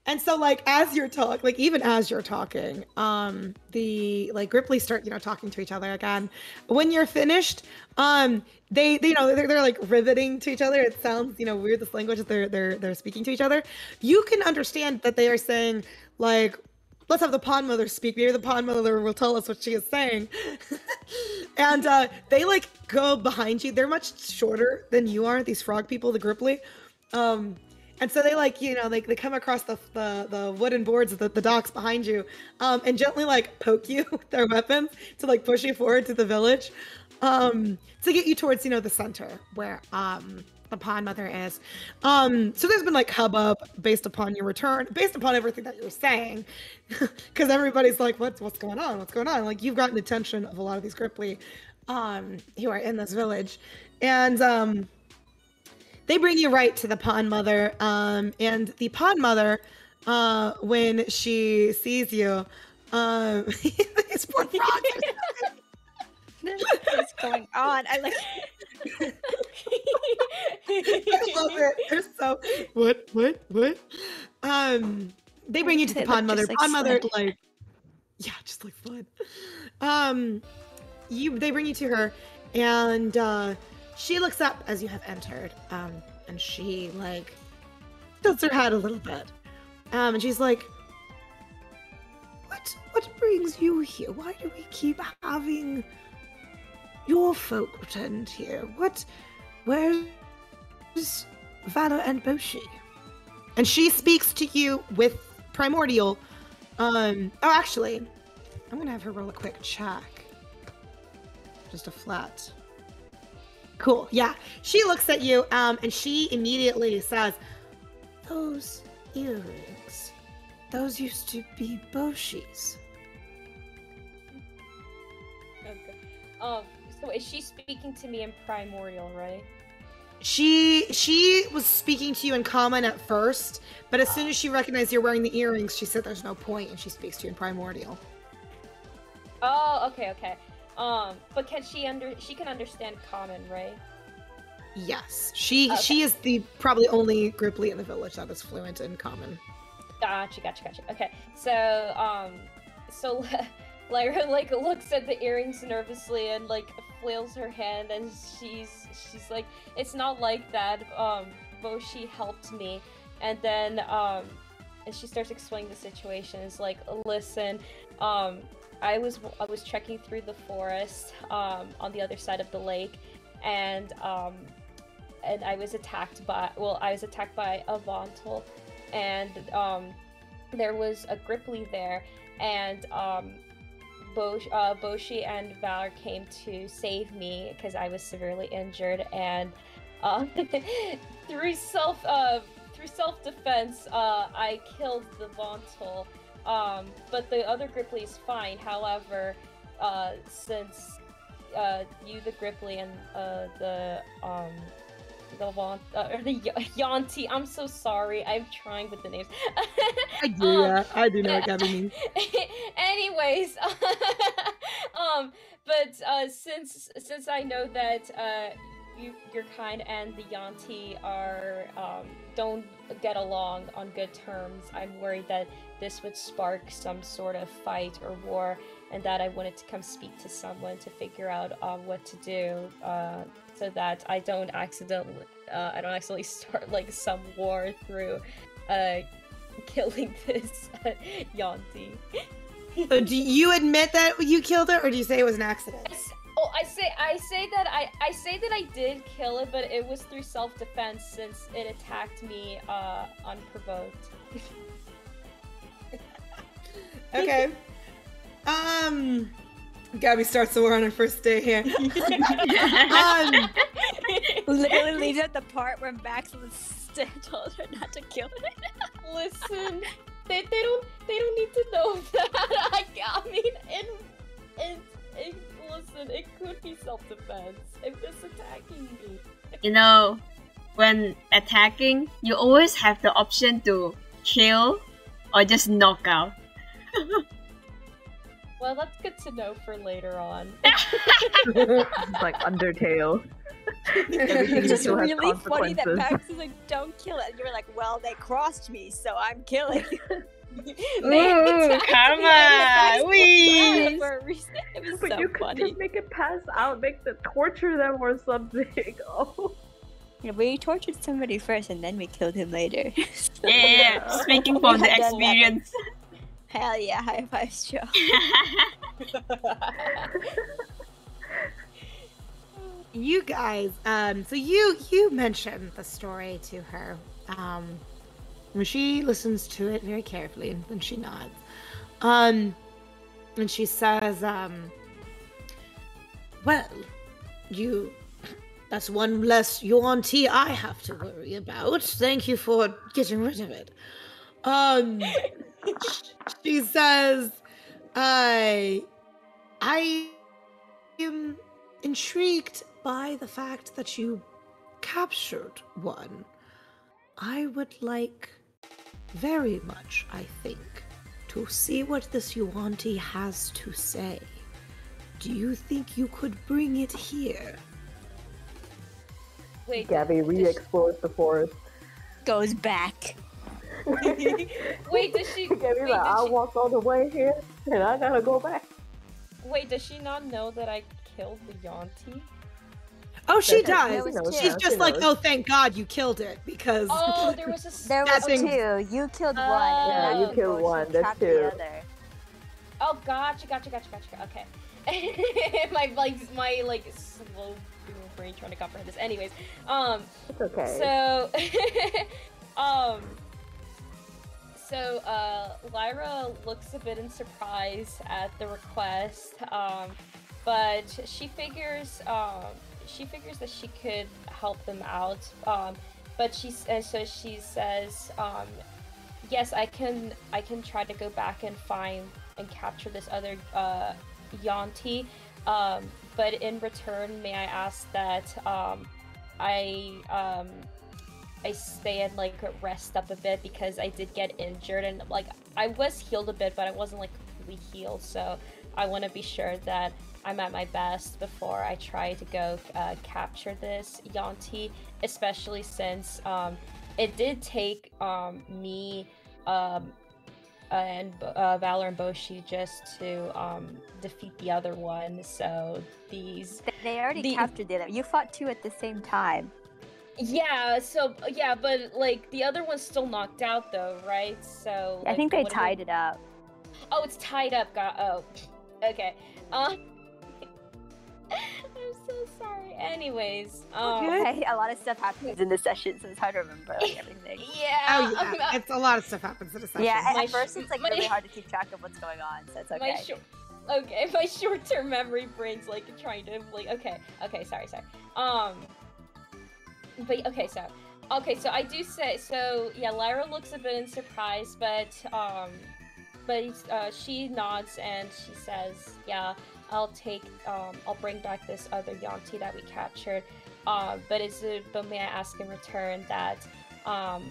And so like as you're even as you're talking, the like Gripply start talking to each other again. When you're finished, they they're like riveting to each other. It sounds weird, this language that they're speaking to each other. You can understand that they are saying like, let's have the pond mother speak. Maybe the pond mother will tell us what she is saying. And they like go behind you. They're much shorter than you are, these frog people, the Gripply. And so they like, they come across the wooden boards of the docks behind you, and gently like poke you with their weapons to like push you forward to the village, to get you towards, the center where the pond mother is. So there's been like hubbub based upon your return, based upon everything that you were saying, because everybody's like, what's going on? What's going on? Like you've gotten the attention of a lot of these Gripply, who are in this village, and they bring you right to the pond mother, and the pond mother, when she sees you, these poor frogs. What's going on? I like. I love it. They're so what? They bring you to the pond mother. Like pond mother, sled. like just like fun. They bring you to her, and she looks up as you have entered, and she like tilts her head a little bit, and she's like, "What brings you here? Why do we keep having your folk returned here? Where's Vana and Boshi?" And she speaks to you with Primordial. Actually, I'm gonna have her roll a quick check. Just a flat. Cool, yeah. She looks at you, and she immediately says, "Those earrings, those used to be Boshi's." Okay. So is she speaking to me in Primordial, right? She was speaking to you in common at first, but as soon as she recognized you're wearing the earrings, she said there's no point, and she speaks to you in Primordial. Oh, okay. But can she can understand common, right? Yes. She is the probably only Gripply in the village that is fluent in common. Gotcha. Okay. So Lyra like looks at the earrings nervously and like flails her hand, and she's like, "It's not like that. Boshi helped me." And then and she starts explaining the situation. It's like, "Listen, I was trekking through the forest on the other side of the lake, and I was attacked by a Vontal, and there was a Gripply there, and Boshi and Valor came to save me because I was severely injured, and through self-defense, I killed the Vontal. But the other Gripply is fine. However, since you, the Gripply, and the Yanti, I'm so sorry. I'm trying with the names. I do, yeah. I do know what Gabby means. Anyways, but since I know that your kind and the Yanti are don't get along on good terms, I'm worried that this would spark some sort of fight or war, and that I wanted to come speak to someone to figure out what to do, so that I don't accidentally start like some war through killing this Yanti. So do you admit that you killed her, or do you say it was an accident? I say that I did kill it, but it was through self-defense since it attacked me unprovoked. Okay. Gabby starts the war on her first day here. Literally leaves out the part where Max told her not to kill it. Listen, they don't need to know that. I mean, listen, it could be self-defense if it's attacking me. you know, when attacking, you always have the option to kill or just knock out. Well, that's good to know for later on. It's like Undertale. Everything It's you just do has really funny that consequences. Max is like, don't kill it. And you're like, well, they crossed me, so I'm killing. Ooh, karma! Wee! For a reason. It was But so you could funny. just make it pass out, make them torture them or something. Oh. Yeah, we tortured somebody first, and then we killed him later. Yeah, speaking from the had done that. experience. Hell yeah, high five, Joe. You guys, so you mentioned the story to her. She listens to it very carefully, and then she nods. And she says, well, that's one less Yuan-Ti I have to worry about. Thank you for getting rid of it. She says, I am intrigued by the fact that you captured one. I would like very much, I think, to see what this Yuan-Ti has to say. Do you think you could bring it here? Wait, Gabby re-explores the forest. Goes back. wait, does she? Gabby's Wait, like, I does she? walked all the way here, and I gotta go back. Wait, does she not know that I killed the Yuan-Ti? Oh, she There does. was She's two. just like, oh, thank God you killed it, because... Oh, there was a. There That was thing- two. You killed one. Yeah, and you then killed Boshi one, that's trapped two. the other. Oh, gotcha. Okay. my slow brain trying to comprehend this. Anyways, It's okay. So Lyra looks a bit in surprise at the request, but she figures that she could help them out. But she says, yes, I can try to go back and find and capture this other Yuan-Ti. But in return, may I ask that I stay and like rest up a bit, because I did get injured, and like I was healed a bit, but I wasn't like completely healed. So I want to be sure that I'm at my best before I try to go capture this Yuan-Ti, especially since it did take me and Valor and Boshi just to defeat the other one. So they already captured the other. You fought two at the same time. Yeah, but like the other one's still knocked out though, right? So I think they tied it up. Oh, it's tied up. Okay. I'm so sorry. Anyways, okay. A lot of stuff happens in the session, so it's hard to remember like, everything. Yeah. Oh, yeah. It's a lot of stuff happens in a session. Yeah, at first it's like really hard to keep track of what's going on, so it's okay. My short-term memory brain's like trying to like okay, sorry. But okay, so I do say so. Yeah, Lyra looks a bit in surprise, but she nods and she says, "Yeah, I'll bring back this other Yuan-Ti that we captured. But may I ask in return that I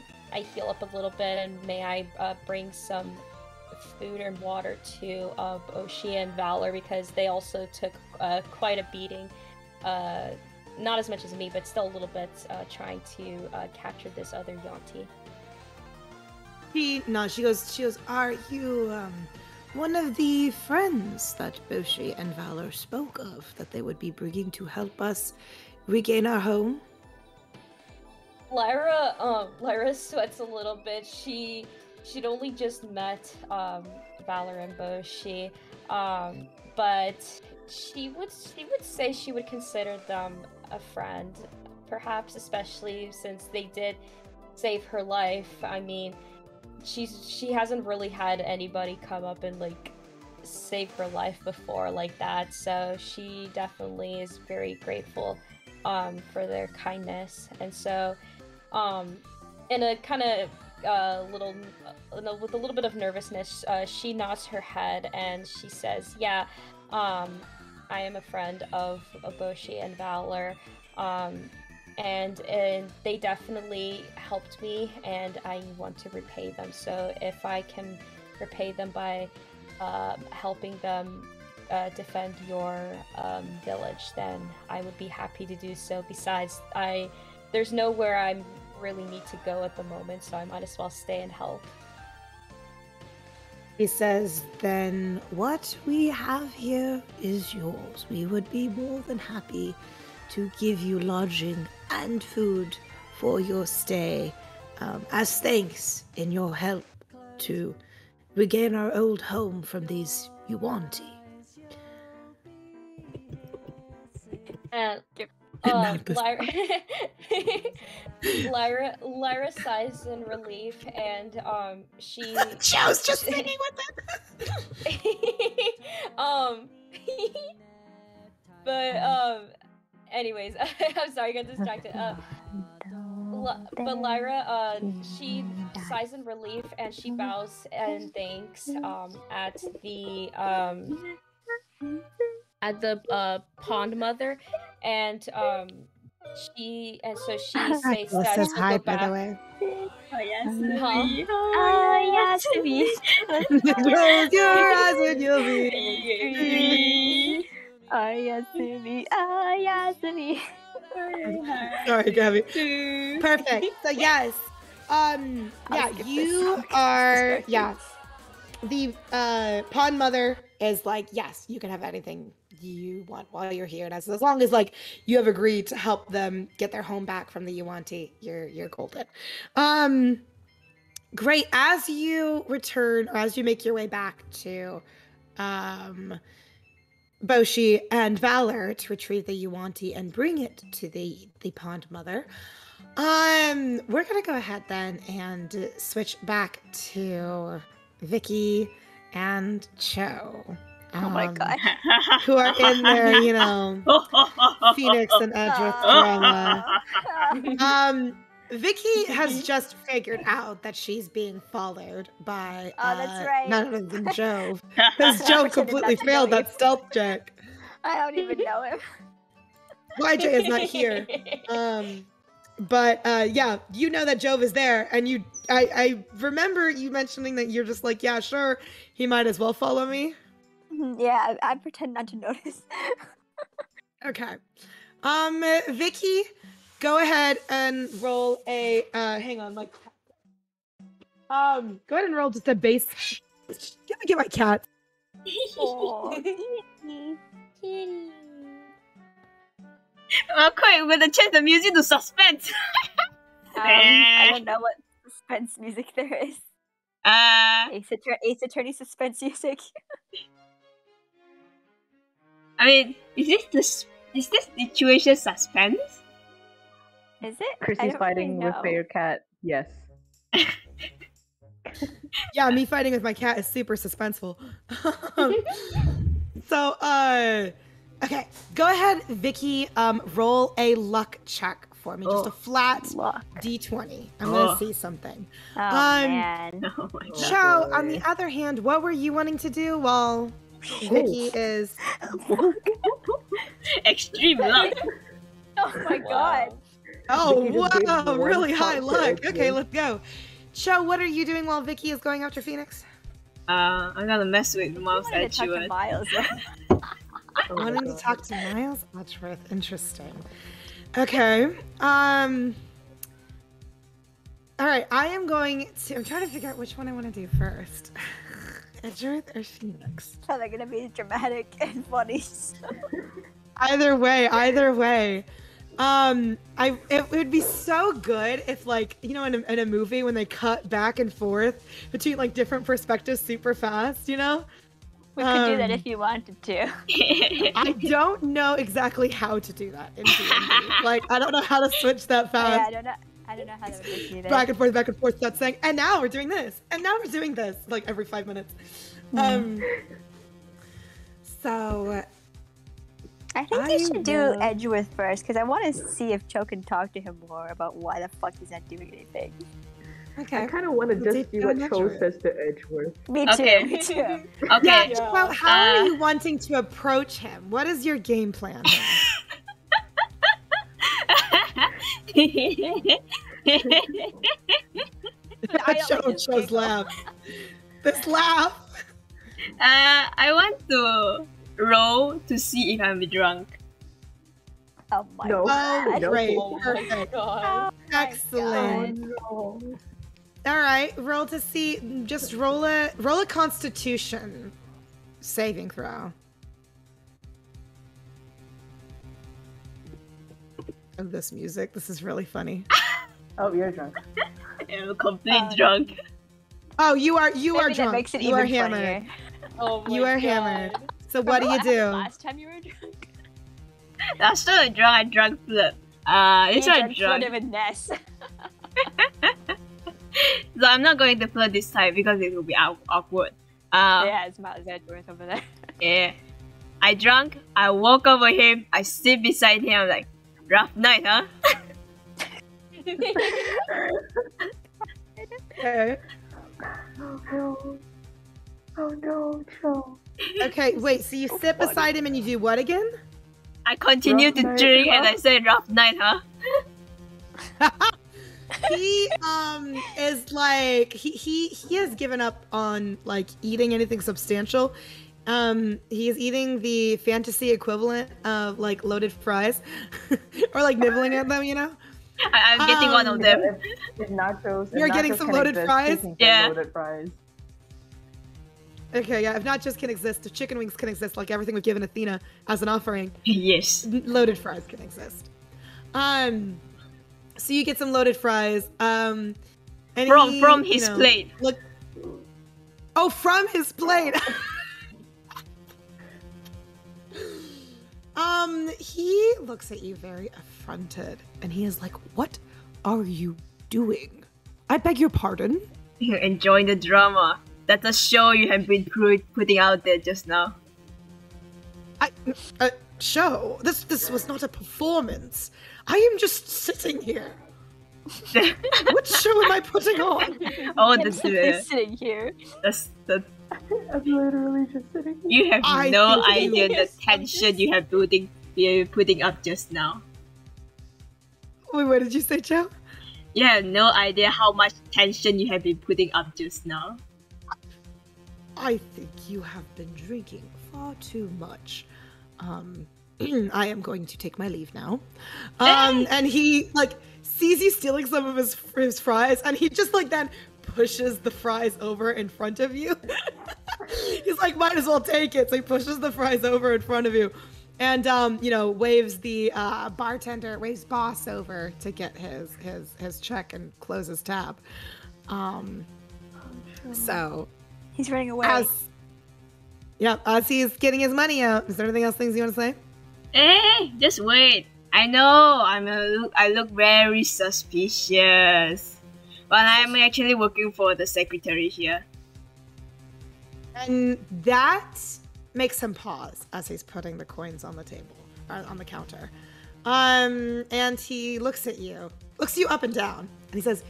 heal up a little bit, and may I bring some food and water to Boshi and Valor, because they also took quite a beating." Not as much as me, but still a little bit, trying to capture this other Yuan-Ti. She goes, are you, one of the friends that Boshi and Valor spoke of that they would be bringing to help us regain our home? Lyra sweats a little bit. She'd only just met, Valor and Boshi, but she would say she would consider them a friend, perhaps, especially since they did save her life. I mean, she hasn't really had anybody come up and like save her life before like that, so she definitely is very grateful for their kindness. And so in a kind of with a little bit of nervousness, she nods her head and she says, yeah, I am a friend of Boshi and Valor. and they definitely helped me, and I want to repay them. So if I can repay them by helping them defend your village, then I would be happy to do so. Besides, there's nowhere I really need to go at the moment, so I might as well stay and help. He says, then what we have here is yours. We would be more than happy to give you lodging and food for your stay, as thanks in your help to regain our old home from these Yuanti. And Lyra sighs in relief, and she. Joe's just singing with them. But anyways, I'm sorry, I got distracted. But Lyra, she sighs in relief, and she bows and thanks at the pond mother, and so she states that says she'll hi, go by back. the way. Yasumi. Close your eyes and you'll be. Yasumi. Yasumi. Sorry, Gabby. Perfect. So yes, you are. Yeah, the pond mother is like, yes, you can have anything you want while you're here, and as long as like you have agreed to help them get their home back from the Yuanti, you're golden. Great. As you return, or as you make your way back to Boshi and Valor to retrieve the Yuanti and bring it to the pond mother, we're gonna go ahead then and switch back to Vicky and Cho. Oh my god. Who are in their, Phoenix and Edgeworth drama. Vicky has just figured out that she's being followed by that's right. none other than Jove. Because Jove completely failed that stealth check. I don't even know him. YJ is not here. But yeah, you know that Jove is there, and I remember you mentioning that you're just like, yeah, sure, he might as well follow me. Yeah, I pretend not to notice. Okay. Vicky, go ahead and roll a hang on, like go ahead and roll just a base. Let me get my cat. Quick, with the change the music to suspense. I don't know what suspense music there is. Ace Attorney suspense music. I mean, is this situation suspense? Is it? Krissey's fighting with their cat. Yes. Yeah, me fighting with my cat is super suspenseful. So, okay, go ahead, Vicky. Roll a luck check for me, just a flat luck. D20. I'm gonna see something. Oh man. Oh my god. Cho, on the other hand, what were you wanting to do while Vicky is extreme luck? Oh my god. Oh wow, really high luck. Okay, let's go. Cho, what are you doing while Vicky is going after Phoenix? I'm gonna mess with Miles Edgeworth. Wanting to talk to Miles Edgeworth. Interesting. Okay. Alright, I'm trying to figure out which one I want to do first. Edgeworth or Phoenix? So they're gonna be dramatic and funny. Either way. It would be so good if, like, in a movie when they cut back and forth between like different perspectives super fast, We could do that if you wanted to. I don't know exactly how to do that in D&D. Like, I don't know how to switch that fast. Yeah, I don't know how that would work either. Back and forth, that's saying, and now we're doing this, and now we're doing this, like every 5 minutes. So I think you should do Edgeworth first, because I want to see if Cho can talk to him more about why the fuck he's not doing anything. Okay. I kind of want to just see what Cho says to Edgeworth. Me too. Okay. Me too. Okay. Yeah, well, how are you wanting to approach him? What is your game plan? Cho's laugh. This laugh. I want to roll to see if I'm drunk. Oh my No. god. Oh, great. Oh my Perfect. god. Excellent. No. All right, roll to see. Just roll a Constitution saving throw. Of this music, this is really funny. Oh, you're drunk. I'm complete drunk. Oh, you are Maybe drunk. that makes it you even are hammered. funnier. Oh my You are god. hammered. So what do you do? Last time you were drunk. That's not a drunk. I drunk flip. It's You not drunk. Flirted with Ness. So I'm not going to flirt this time because it will be awkward. Yeah, it's Mount Zedworth over there. Yeah. I drunk. I walk over him. I sit beside him. I'm like, rough night, huh? Okay. Oh no. Oh no, Cho. Okay, wait. So you sit beside him and you do what again? I continue Rough to night, drink and huh? I say, rough night, huh? He is like he has given up on like eating anything substantial. He is eating the fantasy equivalent of like loaded fries, or like nibbling at them. You know. I'm getting one of them. If nachos, You're if getting nachos some can loaded exist, fries? you can get Yeah. loaded fries. Okay, yeah. If nachos can exist, if chicken wings can exist, like everything we've given Athena as an offering, Yes. loaded fries can exist. So you get some loaded fries. And From his plate. Look. Oh, from his plate. He looks at you very affronted, and he is like, "What are you doing? I beg your pardon." You're enjoying the drama. That's a show you have been putting out there just now. Show. This was not a performance. I am just sitting here. What show am I putting on? Oh, I'm simply sitting here. that's I'm literally just sitting here. you have I no think idea you- the tension you're putting up just now. Wait, what did you say, Joe? You have no idea how much tension you have been putting up just now. I think you have been drinking far too much. I am going to take my leave now. And he like sees you stealing some of his fries, and he just like then pushes the fries over in front of you. He's like, might as well take it. So he pushes the fries over in front of you, and waves the bartender, waves boss over to get his check and close his tab. So He's running away. as he's getting his money out, is there anything else things you want to say? Hey, just wait. I know I look very suspicious, but I'm actually working for the secretary here. And that makes him pause as he's putting the coins on the table, or on the counter. And he looks you up and down, and he says,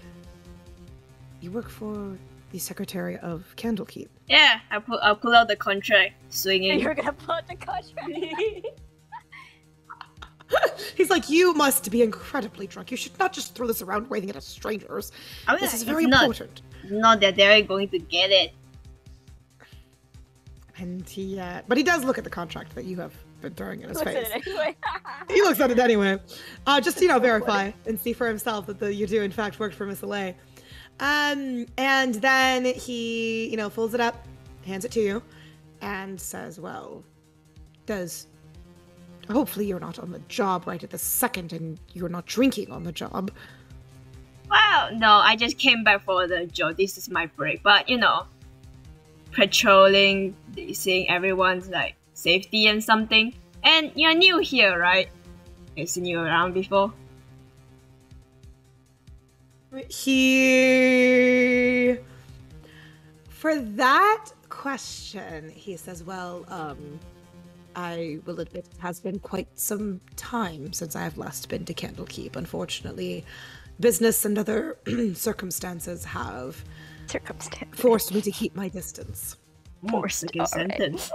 "You work for the Secretary of Candlekeep." Yeah, I'll pull out the contract, swinging. You're gonna pull out the contract. He's like, "You must be incredibly drunk. You should not just throw this around waving it at strangers. I mean, This is it's very not- important." Not that they're going to get it. And but he does look at the contract that you have been throwing in his Looks face. at it anyway. He looks at it anyway. Just verify and see for himself that you do in fact work for Miss Allay. And then he, folds it up, hands it to you, and says, "Well, hopefully you're not on the job right at the second, and you're not drinking on the job." Well, no, I just came back for the job. This is my break, but patrolling, seeing everyone's like safety and something. And you're new here, right? I've seen you around before. For that question, he says, "Well, I will admit it has been quite some time since I have last been to Candlekeep. Unfortunately, business and other circumstances have forced me to keep my distance." Forced, okay, all sentence.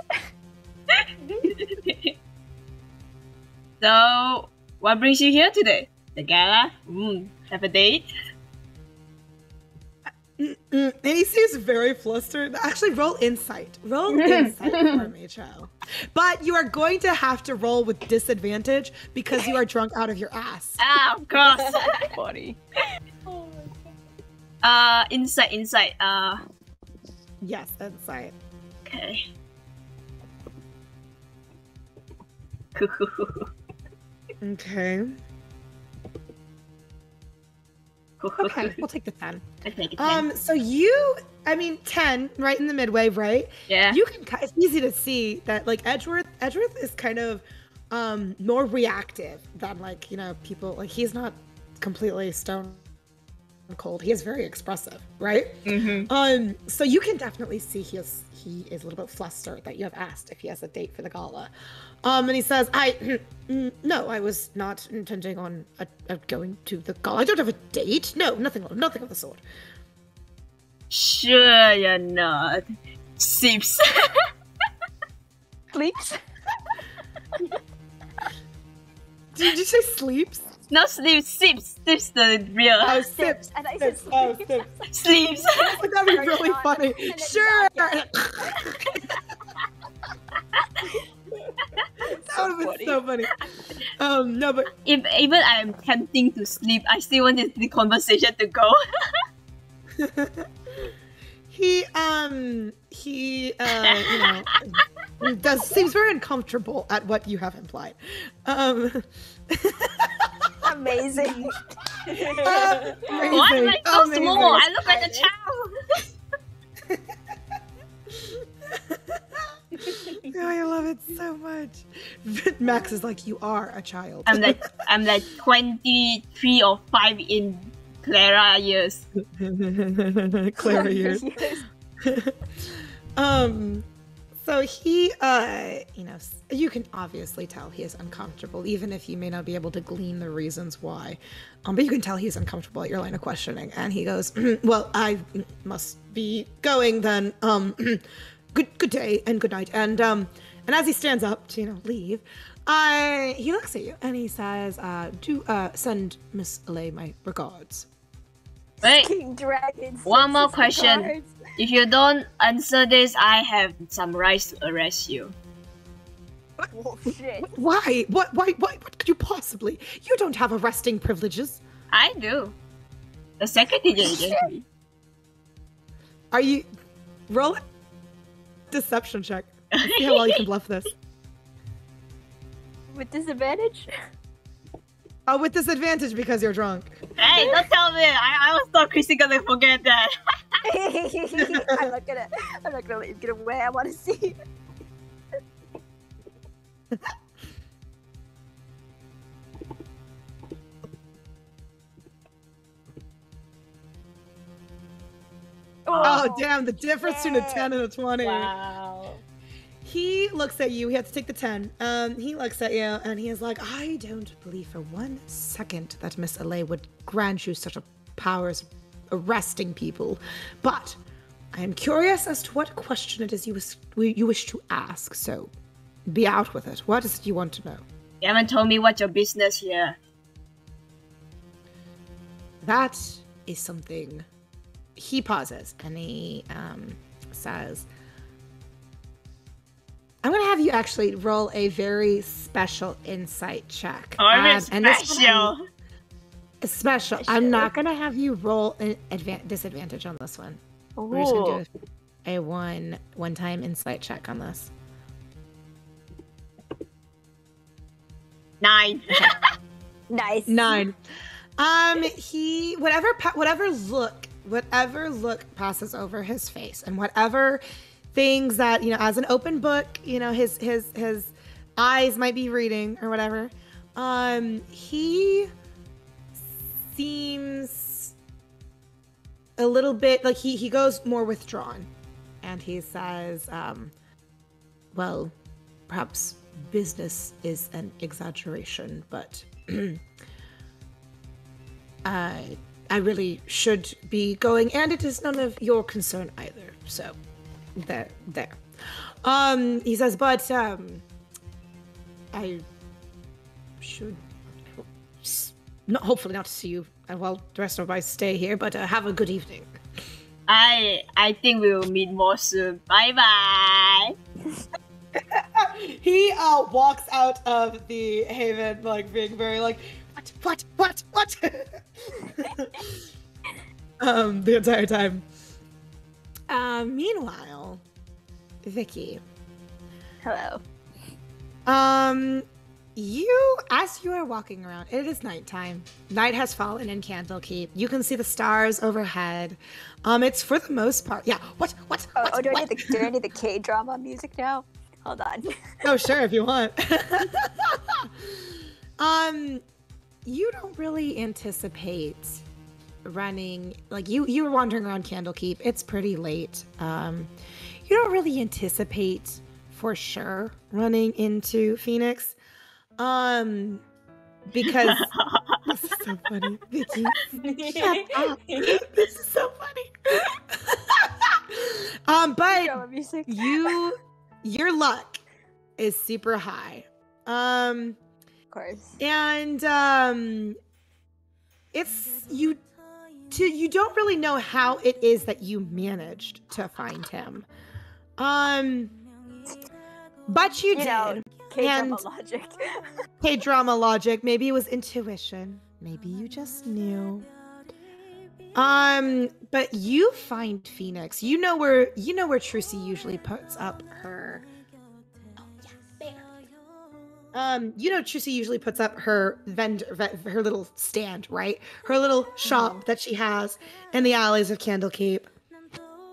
So, what brings you here today? The gala? Have a date? And he seems very flustered. Actually, roll insight. Roll insight for me, Cho. But you are going to have to roll with disadvantage because you are drunk out of your ass. Ah, of course. Funny. Oh my god. Insight. Yes, insight. Okay. Okay. Okay, we'll take the 10. I take a 10. So 10, right in the midway, right? Yeah. You can, it's easy to see that, like, Edgeworth is kind of more reactive than, like, people, like, he's not completely stone cold. He is very expressive, right? Mm-hmm. So you can definitely see he is a little bit flustered that you have asked if he has a date for the gala. And he says, no, I was not intending on going to the gala. I don't have a date. No, nothing of the sort. Sure you're not. Sips. Sleeps? Did you say sleeps? No sleeps, sips. Sips the real. Oh, sips. And I said Oh, sleeps. sips. Sleeps. That'd be really funny. Sure. That would have been so funny. No, but If even I am tempting to sleep, I still want the conversation to go. he seems very uncomfortable at what you have implied. Amazing. Amazing. Why am I so small? I look like a child. Oh, I love it so much. Max is like, you are a child. I'm like 23 or 5 in Clara years. Clara years. So he, you can obviously tell he is uncomfortable, even if you may not be able to glean the reasons why. But you can tell he's uncomfortable at your line of questioning. And he goes, well, I must be going then. Good day and good night. And as he stands up to, leave, he looks at you and he says, do send Miss Lay my regards. Wait, King Dragons. one more question. If you don't answer this, I have some rights to arrest you. Oh, shit. Why? What could you possibly? You don't have arresting privileges. I do. The secretary gave me. Are you... Roll a deception check. Let's see how well you can bluff this. With disadvantage? Oh, with disadvantage because you're drunk. Hey, don't tell me. I was thought Krissey gonna forget that. I'm not gonna let you get away. I want to see. Oh, damn, the difference between a 10 and a 20. Wow. He looks at you. He has to take the 10. He looks at you and he is like, I don't believe for 1 second that Miss Allay would grant you such a powers of arresting people. But I am curious as to what question it is you wish to ask. So be out with it. What is it you want to know? You haven't told me what's your business here. That is something. He pauses and he says, I'm going to have you actually roll a very special insight check. Oh, I'm special. Special. I'm not going to have you roll an disadvantage on this one. We're just going to do a one-time insight check on this. 9. Okay. Nice. 9. Whatever look passes over his face, and whatever things that, as an open book, his eyes might be reading or whatever, he seems a little bit like he goes more withdrawn, and he says, well, perhaps business is an exaggeration, but I really should be going, and it is none of your concern either. So, there. He says, but I should hopefully not to see you while the rest of us stay here, but have a good evening. I think we will meet more soon. Bye bye. He walks out of the haven like being very like what the entire time. Meanwhile, Vicky. Hello. As you are walking around, it is nighttime. Night has fallen in Candlekeep. You can see the stars overhead. It's for the most part. Yeah. What? Do I need the kdrama music now? Hold on. Oh, sure, if you want. You don't really anticipate running, like you were wandering around Candlekeep. It's pretty late. You don't really anticipate for sure running into Phoenix. Because this is so funny. Vicky, shut up. This is so funny. But your luck is super high. Of course. And it's you don't really know how it is that you managed to find him. But you did. K-drama logic. K-drama logic. Maybe it was intuition. Maybe you just knew. But you find Phoenix. You know where Krissey usually puts up her. Krissey usually puts up her her little stand, right? Her little shop that she has in the alleys of Candlekeep.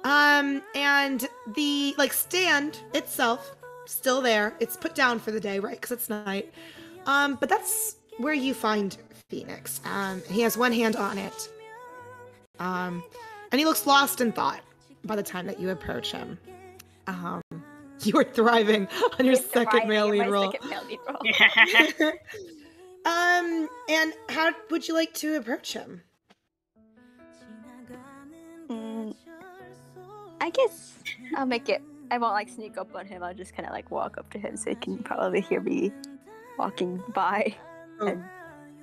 And the stand itself still there. It's put down for the day, right? Because it's night. But that's where you find Phoenix. He has one hand on it. And he looks lost in thought by the time that you approach him. You are thriving on your second male lead role. And how would you like to approach him? I guess I'll make it. I won't sneak up on him. I'll just kind of walk up to him so he can probably hear me walking by. Oh.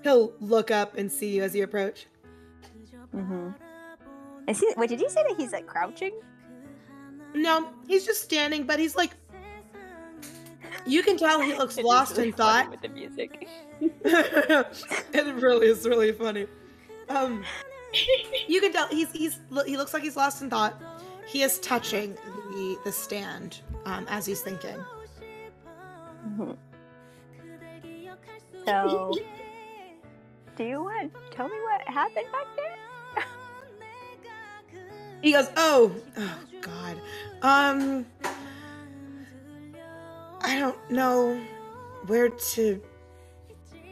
He'll look up and see you as you approach. Mm-hmm. Wait, did you say that he's crouching? No, he's just standing, but he's you can tell he looks lost in thought. With the music. It really is really funny. You can tell he looks like he's lost in thought. He is touching the stand as he's thinking. Mm-hmm. So, do you want to tell me what happened back there? He goes, oh God. I don't know where to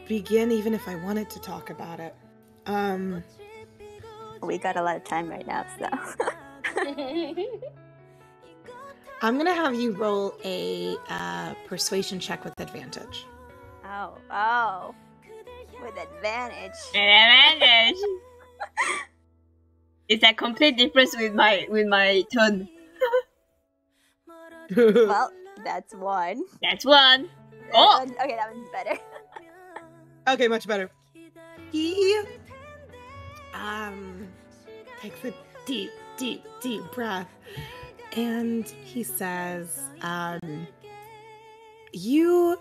begin, even if I wanted to talk about it. We got a lot of time right now, so. I'm gonna have you roll a persuasion check with advantage. Oh. With advantage. It's a complete difference with my turn. Well, that's one. That's one. Oh! Okay, that one's better. Okay, much better. He takes a deep breath, and he says, you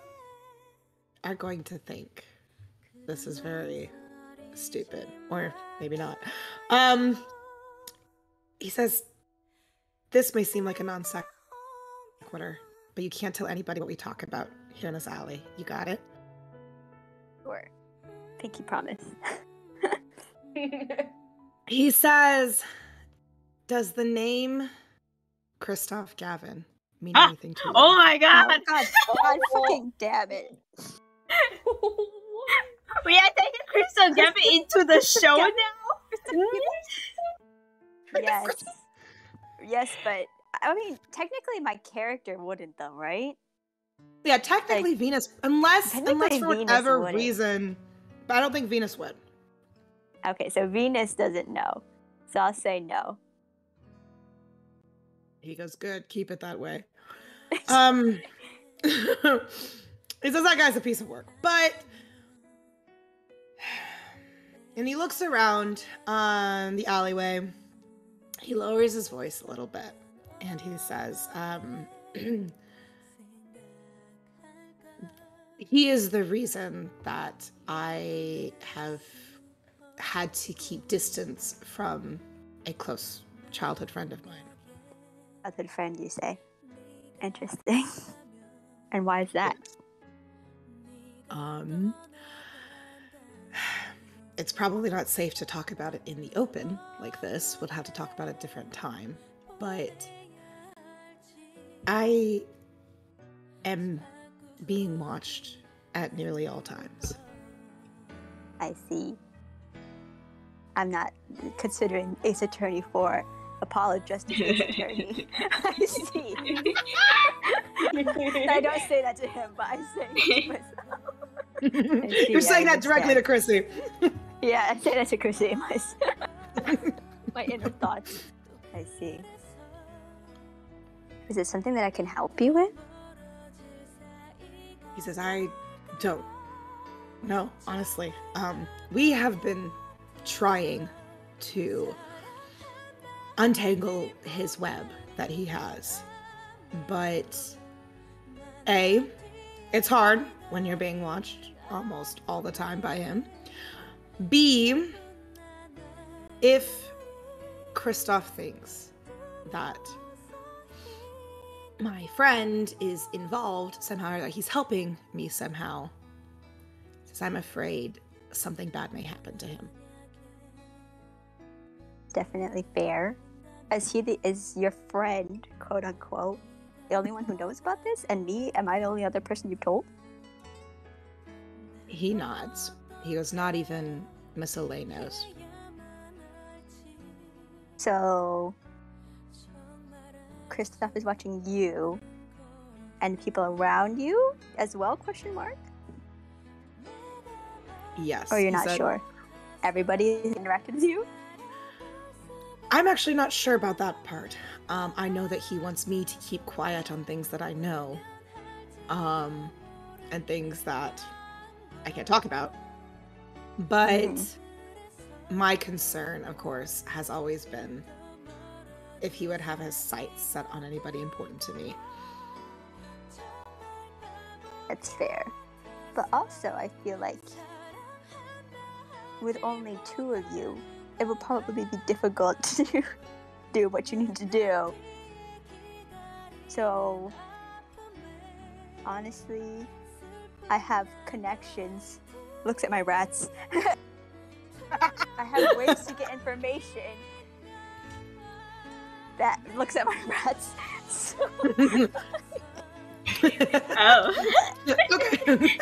are going to think this is very stupid, or maybe not. He says, this may seem like a non sequitur, but you can't tell anybody what we talk about here in this alley. You got it? Sure. Pinky promise. He says, does the name Christoph Gavin mean anything to you? Oh my God! Oh God, fucking damn it. We are taking Christoph Gavin into the show now? Yes, but I mean, technically my character wouldn't though, right? Yeah, technically Venus, unless for whatever reason, but I don't think Venus would. Okay, so Venus doesn't know, so I'll say no. He goes, good, keep it that way. He says that guy's a piece of work, but And he looks around the alleyway. He lowers his voice a little bit. And he says, he is the reason that I have had to keep distance from a close childhood friend of mine. Childhood friend, you say? Interesting. And why is that? It's probably not safe to talk about it in the open like this. We'll have to talk about it a different time. But I am being watched at nearly all times. I see. I'm not considering Ace Attorney for Apollo Justice Ace Attorney. I see. I don't say that to him, but I say it to myself. You're saying that directly to Krissey. Yeah, I say that to Krissey myself. My inner thoughts. I see. Is it something that I can help you with? He says, I don't know, honestly. We have been trying to untangle his web that he has. But A, it's hard when you're being watched almost all the time by him. B, if Kristoff thinks that my friend is involved somehow, or that he's helping me somehow, says I'm afraid something bad may happen to him. Definitely fair. Is your friend, quote unquote, the only one who knows about this? And me, am I the only other person you've told? He nods. He goes, not even Miss Olay knows. So, Kristoff is watching you and people around you as well, question mark? Yes. Or you're not sure? Everybody interacted with you? I'm actually not sure about that part. I know that he wants me to keep quiet on things that I know. And things that I can't talk about. But my concern, of course, has always been if he would have his sights set on anybody important to me. That's fair. But also, I feel like with only two of you, it would probably be difficult to do what you need to do. So, honestly, I have connections. Looks at my rats. I have ways to get information that looks at my rats. So... Oh. Okay.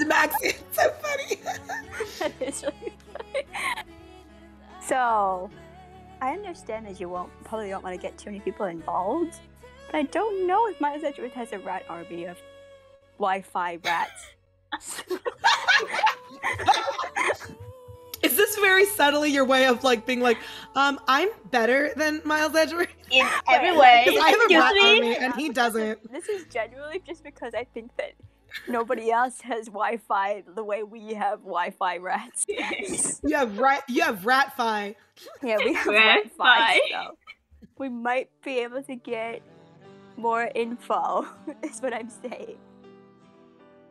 Max, it's so funny. That is really funny. So, I understand that you probably don't want to get too many people involved, but I don't know if Miles Edgeworth has a rat army of Wi-Fi rats. Is this very subtly your way of like being like, I'm better than Miles Edgeworth? In every way. Because I have a rat army and he doesn't. This is genuinely just because I think that nobody else has Wi-Fi the way we have Wi-Fi rats. You have rat-fi. Yeah, we have Wi-Fi, so we might be able to get more info, is what I'm saying.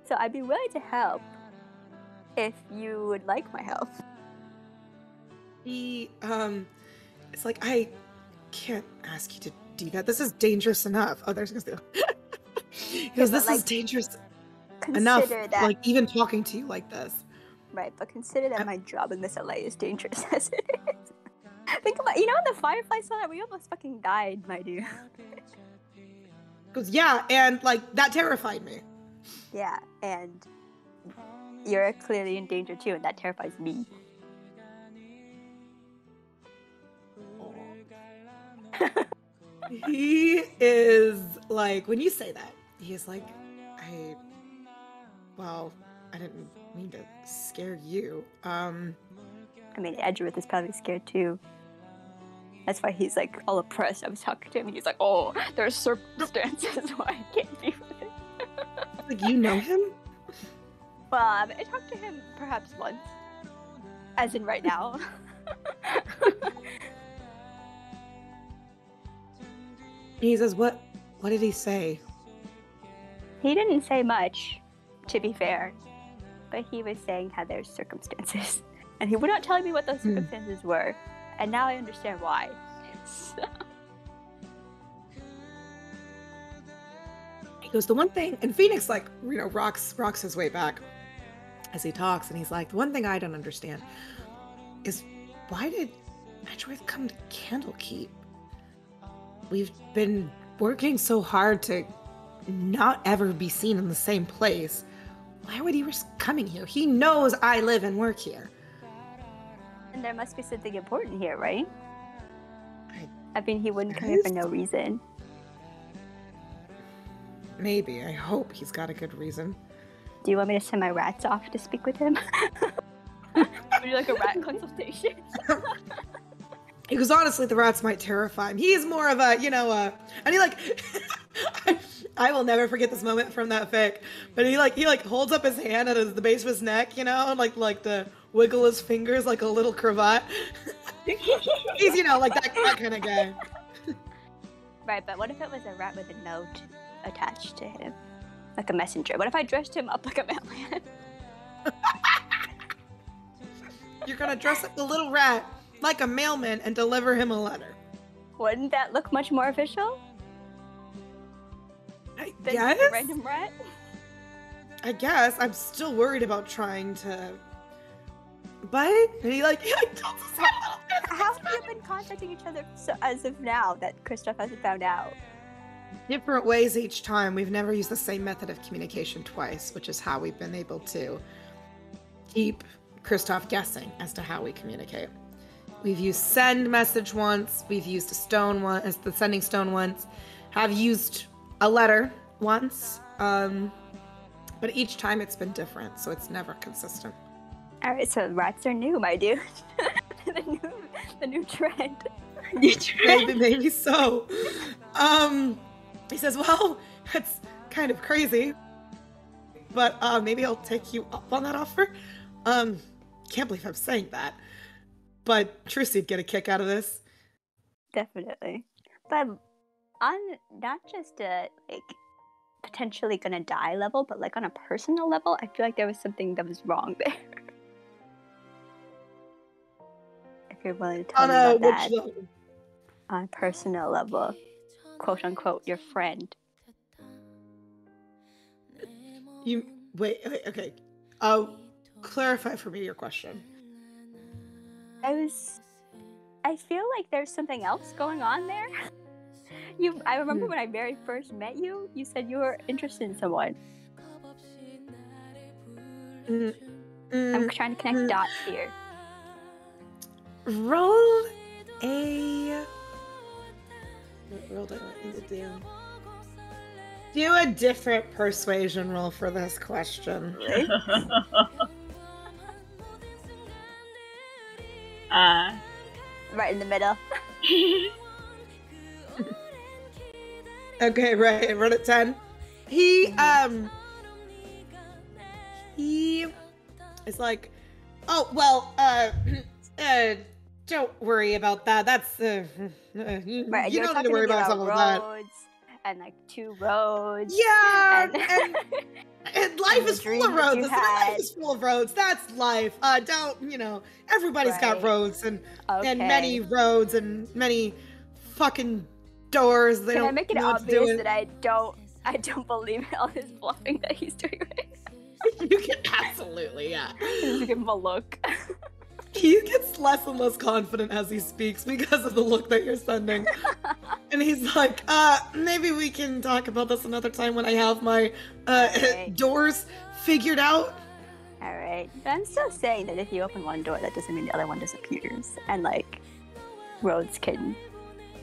So I'd be willing to help if you would like my help. It's like, I can't ask you to do that. This is dangerous enough. Oh, there's because this is dangerous enough, that, like, even talking to you like this. Right, but consider that my job in this LA is dangerous as it is. Think about, in the Firefly saw that we almost fucking died, my dude. Goes, yeah, and, like, that terrified me. Yeah, and you're clearly in danger too, and that terrifies me. He is like, when you say that, he's like, I didn't mean to scare you. I mean, Edgeworth is probably scared too. That's why he's like all oppressed. I was talking to him and he's like, oh, there's circumstances why I can't be with him. Like, you know him? Well, I talked to him perhaps once. As in right now. He says, what did he say? He didn't say much, to be fair. But he was saying how there's circumstances. And he would not tell me what those circumstances were. And now I understand why. So. He goes, the one thing, and Phoenix, like, rocks his way back as he talks, and he's like, the one thing I don't understand is why did Edgeworth come to Candlekeep? We've been working so hard to not ever be seen in the same place. Why would he risk coming here? He knows I live and work here. And there must be something important here, right? I mean, he wouldn't come here for no reason. Maybe. I hope he's got a good reason. Do you want me to send my rats off to speak with him? Would you like a rat consultation? Because honestly, the rats might terrify him. He's more of a, and he like, I will never forget this moment from that fic. But he holds up his hand at the base of his neck, and like to wiggle his fingers like a little cravat. He's, like that kind of guy. Right, but what if it was a rat with a note attached to him? Like a messenger. What if I dressed him up like a mailman? You're gonna dress up the little rat like a mailman and deliver him a letter. Wouldn't that look much more official? I than guess? A random rat? I guess. I'm still worried about trying to... But... And he like... How have you been contacting each other as of now that Kristoff hasn't found out? Different ways each time. We've never used the same method of communication twice, which is how we've been able to keep Kristoff guessing as to how we communicate. We've used send message once. We've used a stone once, the sending stone once. Have used a letter once. But each time it's been different, so it's never consistent. All right, so rats are new, my dude. the new trend. Maybe so. He says, well, it's kind of crazy, but maybe I'll take you up on that offer. Can't believe I'm saying that, but Trussy'd get a kick out of this. Definitely. But on not just a potentially gonna die level, but on a personal level, I feel like there was something that was wrong there. If you're willing to tell me about that. Level? On a personal level, quote unquote, your friend. Wait, okay. Clarify for me your question. I feel like there's something else going on there. I remember when I very first met you, you said you were interested in someone. I'm trying to connect dots here. Roll a... What roll do I want you to do? Do a different persuasion roll for this question. Really? Right in the middle. Okay, right. Run at 10. He is like, oh, well, don't worry about that. That's, Right, you don't need to worry about some of that. And 2 roads. Yeah, and life is full of roads. Life is full of roads. That's life. Everybody's got roads and many roads and many fucking doors. Can I make it obvious that I don't believe all his bluffing that he's doing right now? You can absolutely, yeah. Just give him a look. He gets less and less confident as he speaks because of the look that you're sending. And he's like, maybe we can talk about this another time when I have my doors figured out. Alright. I'm still saying that if you open one door, that doesn't mean the other one disappears. And, roads can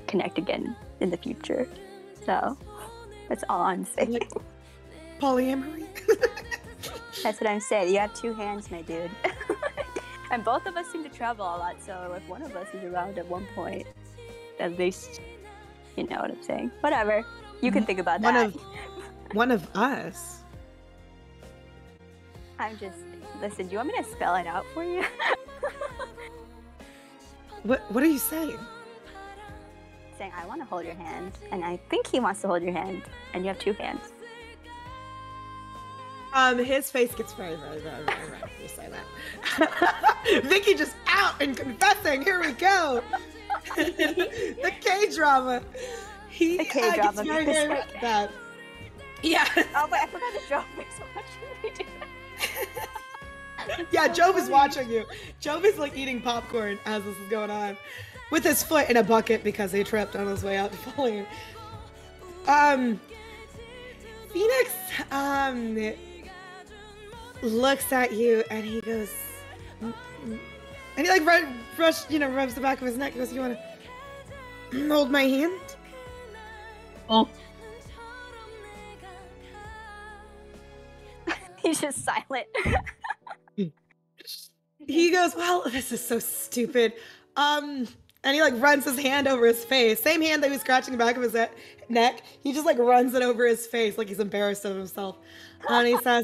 connect again in the future. So, that's all I'm saying. Polyamory? That's what I'm saying. You have 2 hands, my dude. And both of us seem to travel a lot, so if one of us is around at one point, at least, you know what I'm saying. Whatever. You can think about that. One of us? Listen, do you want me to spell it out for you? What are you saying? Saying, I want to hold your hand, and I think he wants to hold your hand, and you have 2 hands. His face gets very, very, very, very red when you say that. Vicky just out and confessing. Here we go. The K-drama. The K-drama. Gets very, very red with that. Yeah. Oh, wait, I forgot the Jove is watching me do that. Yeah, Jove is watching you. Jove is like eating popcorn as this is going on. With his foot in a bucket because he tripped on his way out to falling. Phoenix, looks at you and he goes, and he like rubs the back of his neck. He goes, "You wanna hold my hand?" Oh. He's just silent. He goes, "Well, this is so stupid." And he like runs his hand over his face. Same hand that he was scratching the back of his neck. He just like runs it over his face like he's embarrassed of himself. And he says,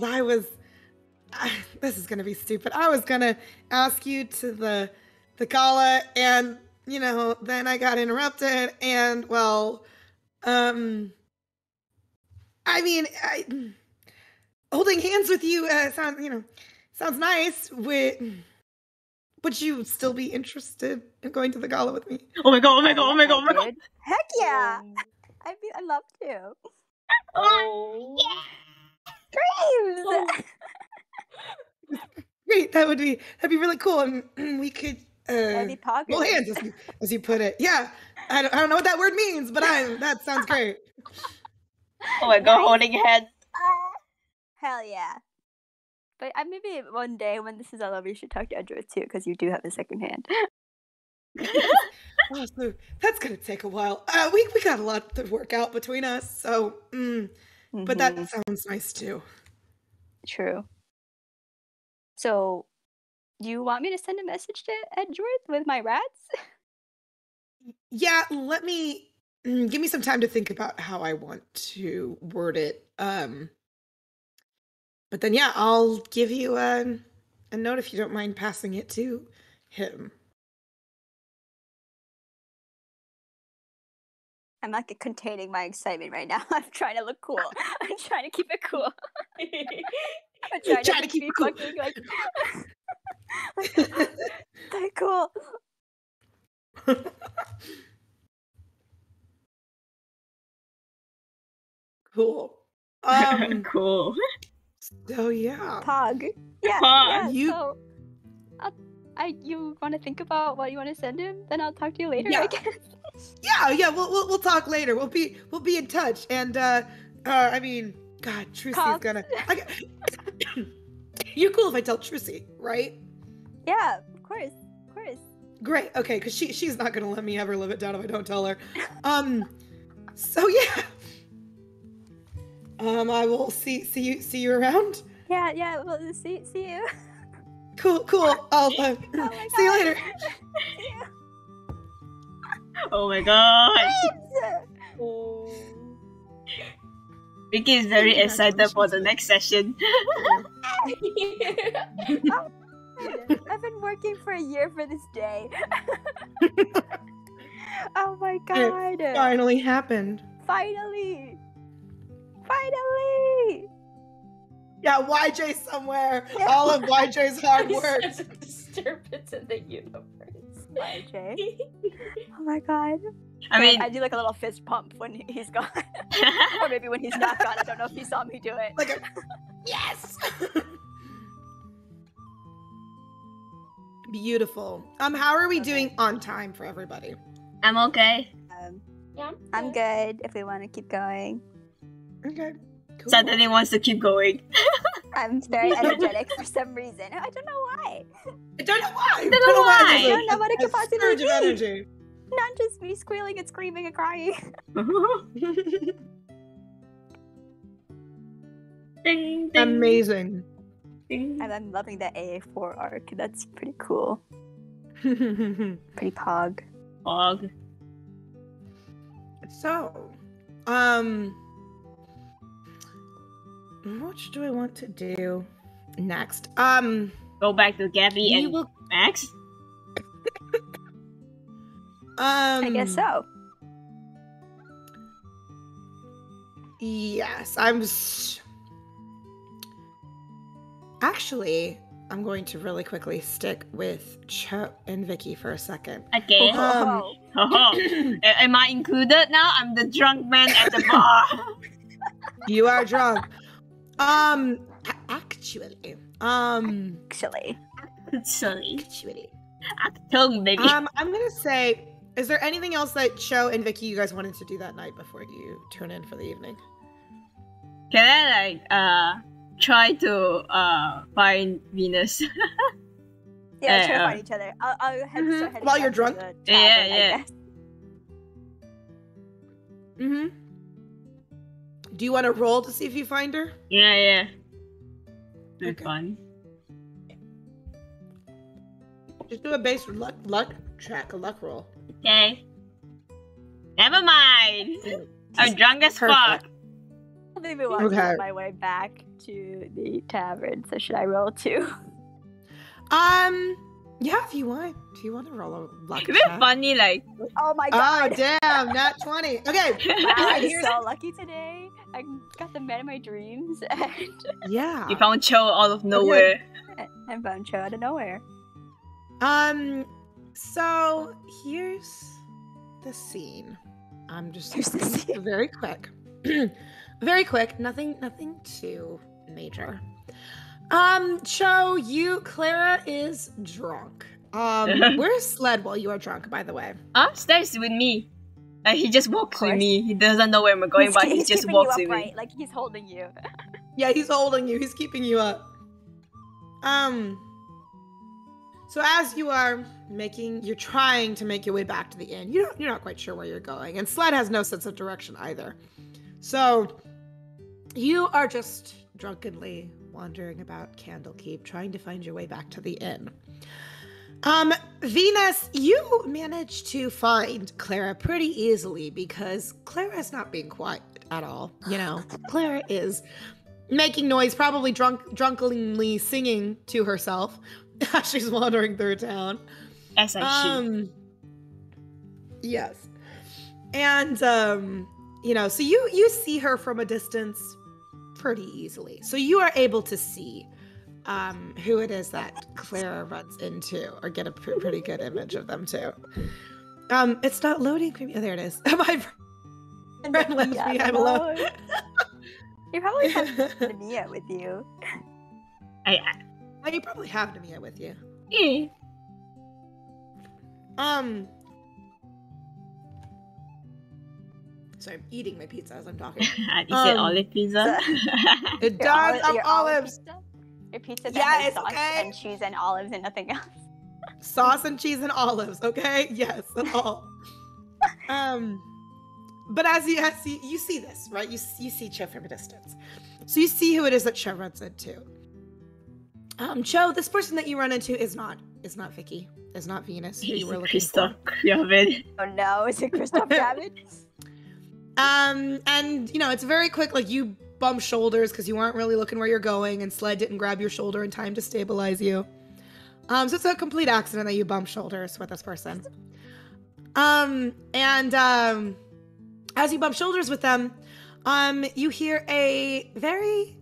this is gonna be stupid. I was gonna ask you to the gala, and then I got interrupted, and well, holding hands with you sounds nice. Would you still be interested in going to the gala with me? Oh my god! Heck yeah! I'd love to. Oh Dreams! Great, that'd be really cool, and we could hold hands, as you put it. Yeah, I don't know what that word means, but that sounds great. Oh my god, holding hands. Hell yeah. But maybe one day when this is all over, you should talk to Edgeworth too, because you do have a second hand. Oh, so that's gonna take a while. We got a lot to work out between us, so but that sounds nice too. True. So, do you want me to send a message to Edgeworth with my rats? Yeah, let me give me some time to think about how I want to word it. But then, yeah, I'll give you a note if you don't mind passing it to him. I'm like containing my excitement right now. I'm trying to look cool. I'm trying to keep it cool. I'm trying to keep it cool. Fucking, like cool. Cool. Cool. So yeah. Pog. Yeah. Pog. Yeah, you want to think about what you want to send him? Then I'll talk to you later. Yeah. I guess. Yeah. We'll talk later. We'll be in touch. And God, Trucy's gonna. You're cool if I tell Trucy, right? Yeah, of course. Great. Okay, because she's not gonna let me ever live it down if I don't tell her. So yeah. I will see you around. Yeah. Well, see you. Cool. I'll see you later. Oh my god. Vicky is very excited for the next session. I've been working for a year for this day. Oh my god. It finally happened. Finally. Yeah, YJ somewhere. Yeah. All of YJ's hard work. Such a disturbance in the universe. YJ. Oh my god. I do like a little fist pump when he's gone. Or maybe when he's not gone. I don't know if he saw me do it. Like yes! Beautiful. How are we doing on time for everybody? I'm okay. Yeah. I'm good if we want to keep going. Okay. Cool. Suddenly wants to keep going. I'm very energetic for some reason. I don't know why. I don't know why. I don't know what it could possibly be. Energy. Not just me squealing and screaming and crying. Ding, ding. Amazing. Ding. I'm loving that AA4 arc. That's pretty cool. Pretty pog. Pog. So, which do I want to do? next? Go back to Gabby and Max. I guess so. Yes, actually, I'm going to really quickly stick with Cho and Vicky for a second. Okay. Am I included now? I'm the drunk man at the bar. You are drunk. Actually. Baby. I'm gonna say, is there anything else that Cho and Vicky you guys wanted to do that night before you tune in for the evening? Can I try to find Venus? Yeah, try to find each other. I'll start heading while you're back drunk. to the tavern, I guess. Do you want to roll to see if you find her? Yeah. Good fun. Just do a base luck check, a luck roll. Okay. Never mind. I'm drunk as fuck. I'll maybe walk on my way back to the tavern. So should I roll too? Yeah, if you want. If you want to roll a luck check. It's funny, like. Oh my god. Oh damn, not 20. Okay. Wow, I'm so lucky today. I got the man of my dreams. And yeah. You found Cho out of nowhere. I found Cho out of nowhere. So here's the scene. I'm just very quick. Very quick. Nothing too major. Cho, Clara is drunk. Where's Sled while you are drunk, by the way? Stays with me. He just walks with me. He doesn't know where I'm going, but he just walks with me. Like he's holding you. Yeah, he's holding you. He's keeping you up. So as you are you're trying to make your way back to the inn, you're not quite sure where you're going, and Sled has no sense of direction either. So you are just drunkenly wandering about Candlekeep, trying to find your way back to the inn. Venus, you managed to find Clara pretty easily because Clara's not being quiet at all. You know, Clara is making noise, probably drunkenly singing to herself as she's wandering through town. As I should. Yes. And, you know, so you see her from a distance pretty easily. So you are able to see who it is that Clara runs into, or get a pretty good image of them too. It's not loading for me. Oh, there it is. My friend left me. I'm alone. You probably have Nemeia with you. You probably have Nemeia with you. Yeah. Sorry, I'm eating my pizza as I'm talking. Is it olive pizza? It does have olives. Your pizza that has sauce and cheese and olives and nothing else. Sauce and cheese and olives, okay? Yes, at all. But as you see this, right? You see Cho from a distance. So you see who it is that Cho runs into. Cho, this person that you run into is not Vicky. Is not Venus, who you were looking for. Oh no, is it Christoph David? And you know, it's very quick, like you bump shoulders because you weren't really looking where you're going, and Sled didn't grab your shoulder in time to stabilize you. So it's a complete accident that you bump shoulders with this person. As you bump shoulders with them, you hear a very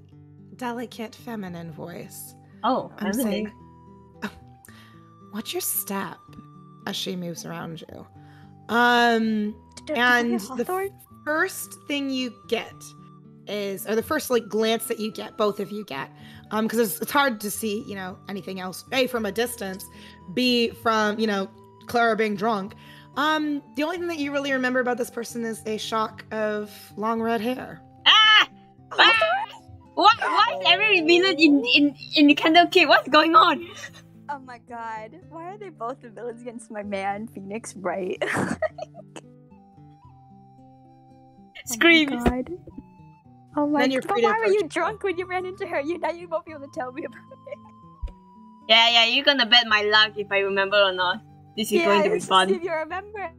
delicate feminine voice. Oh, I'm saying, watch your step as she moves around you. And the first thing you get is, or the first like glance that you get, both of you get, because it's hard to see, you know, anything else, A, from a distance, B, from, you know, Clara being drunk. The only thing that you really remember about this person is a shock of long red hair. Why is every villain in the Candlekeep? What's going on? Oh my god. Why are they both the villains against my man, Phoenix Wright? Scream. Oh my god. Oh my god. But why were you drunk when you ran into her? Now you won't be able to tell me about it. Yeah, you're gonna bet my luck if I remember or not. This is going to be fun. See if you remember.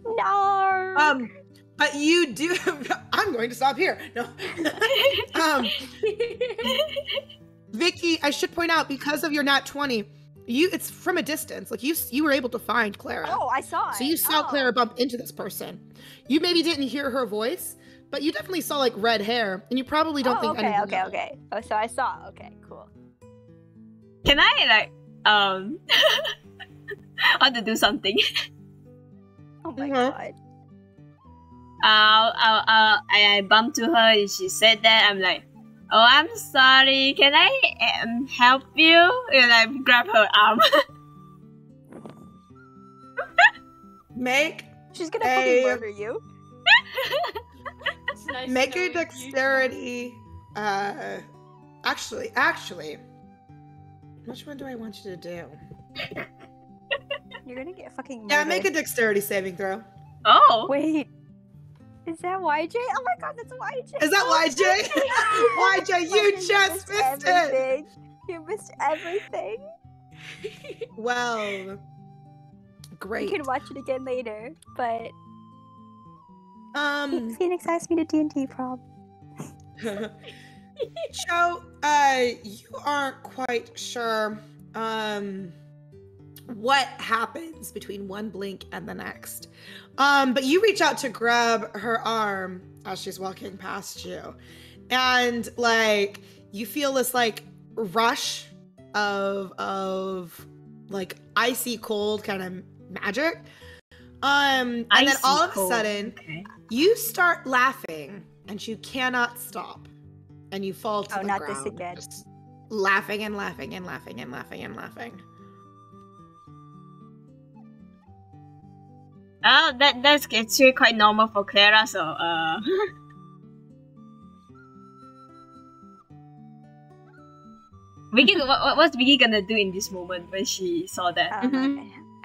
No. But you do. I'm going to stop here. No. Vicky, I should point out, because of your nat 20, it's from a distance. Like, you were able to find Clara. Oh, I saw it. So you saw Clara bump into this person. You maybe didn't hear her voice, but you definitely saw, like, red hair, and you probably don't think anyone knows. Okay. Oh, so I saw. Okay, cool. Can I, like, want to do something? Oh my god. I bumped to her and she said that. I'm like, oh, I'm sorry. Can I help you? And I grab her arm. She's gonna fucking murder you. Nice make a dexterity. Actually, which one do I want you to do? You're gonna get fucking murdered. Yeah, make a dexterity saving throw. Oh. Wait. Is that YJ? Oh my god, that's YJ. Is that YJ? YJ, you just missed it. You missed everything. Well, great. You can watch it again later, but Phoenix asked me to D&D prom. Cho, you aren't quite sure what happens between one blink and the next. But you reach out to grab her arm as she's walking past you. And like you feel this like rush of like icy cold kind of magic. And then all of a sudden you start laughing and you cannot stop. And you fall to the ground. Oh, not this again. Just laughing and laughing and laughing and laughing and laughing. Oh, that's actually quite normal for Clara, so Vicky, what's Vicky gonna do in this moment when she saw that?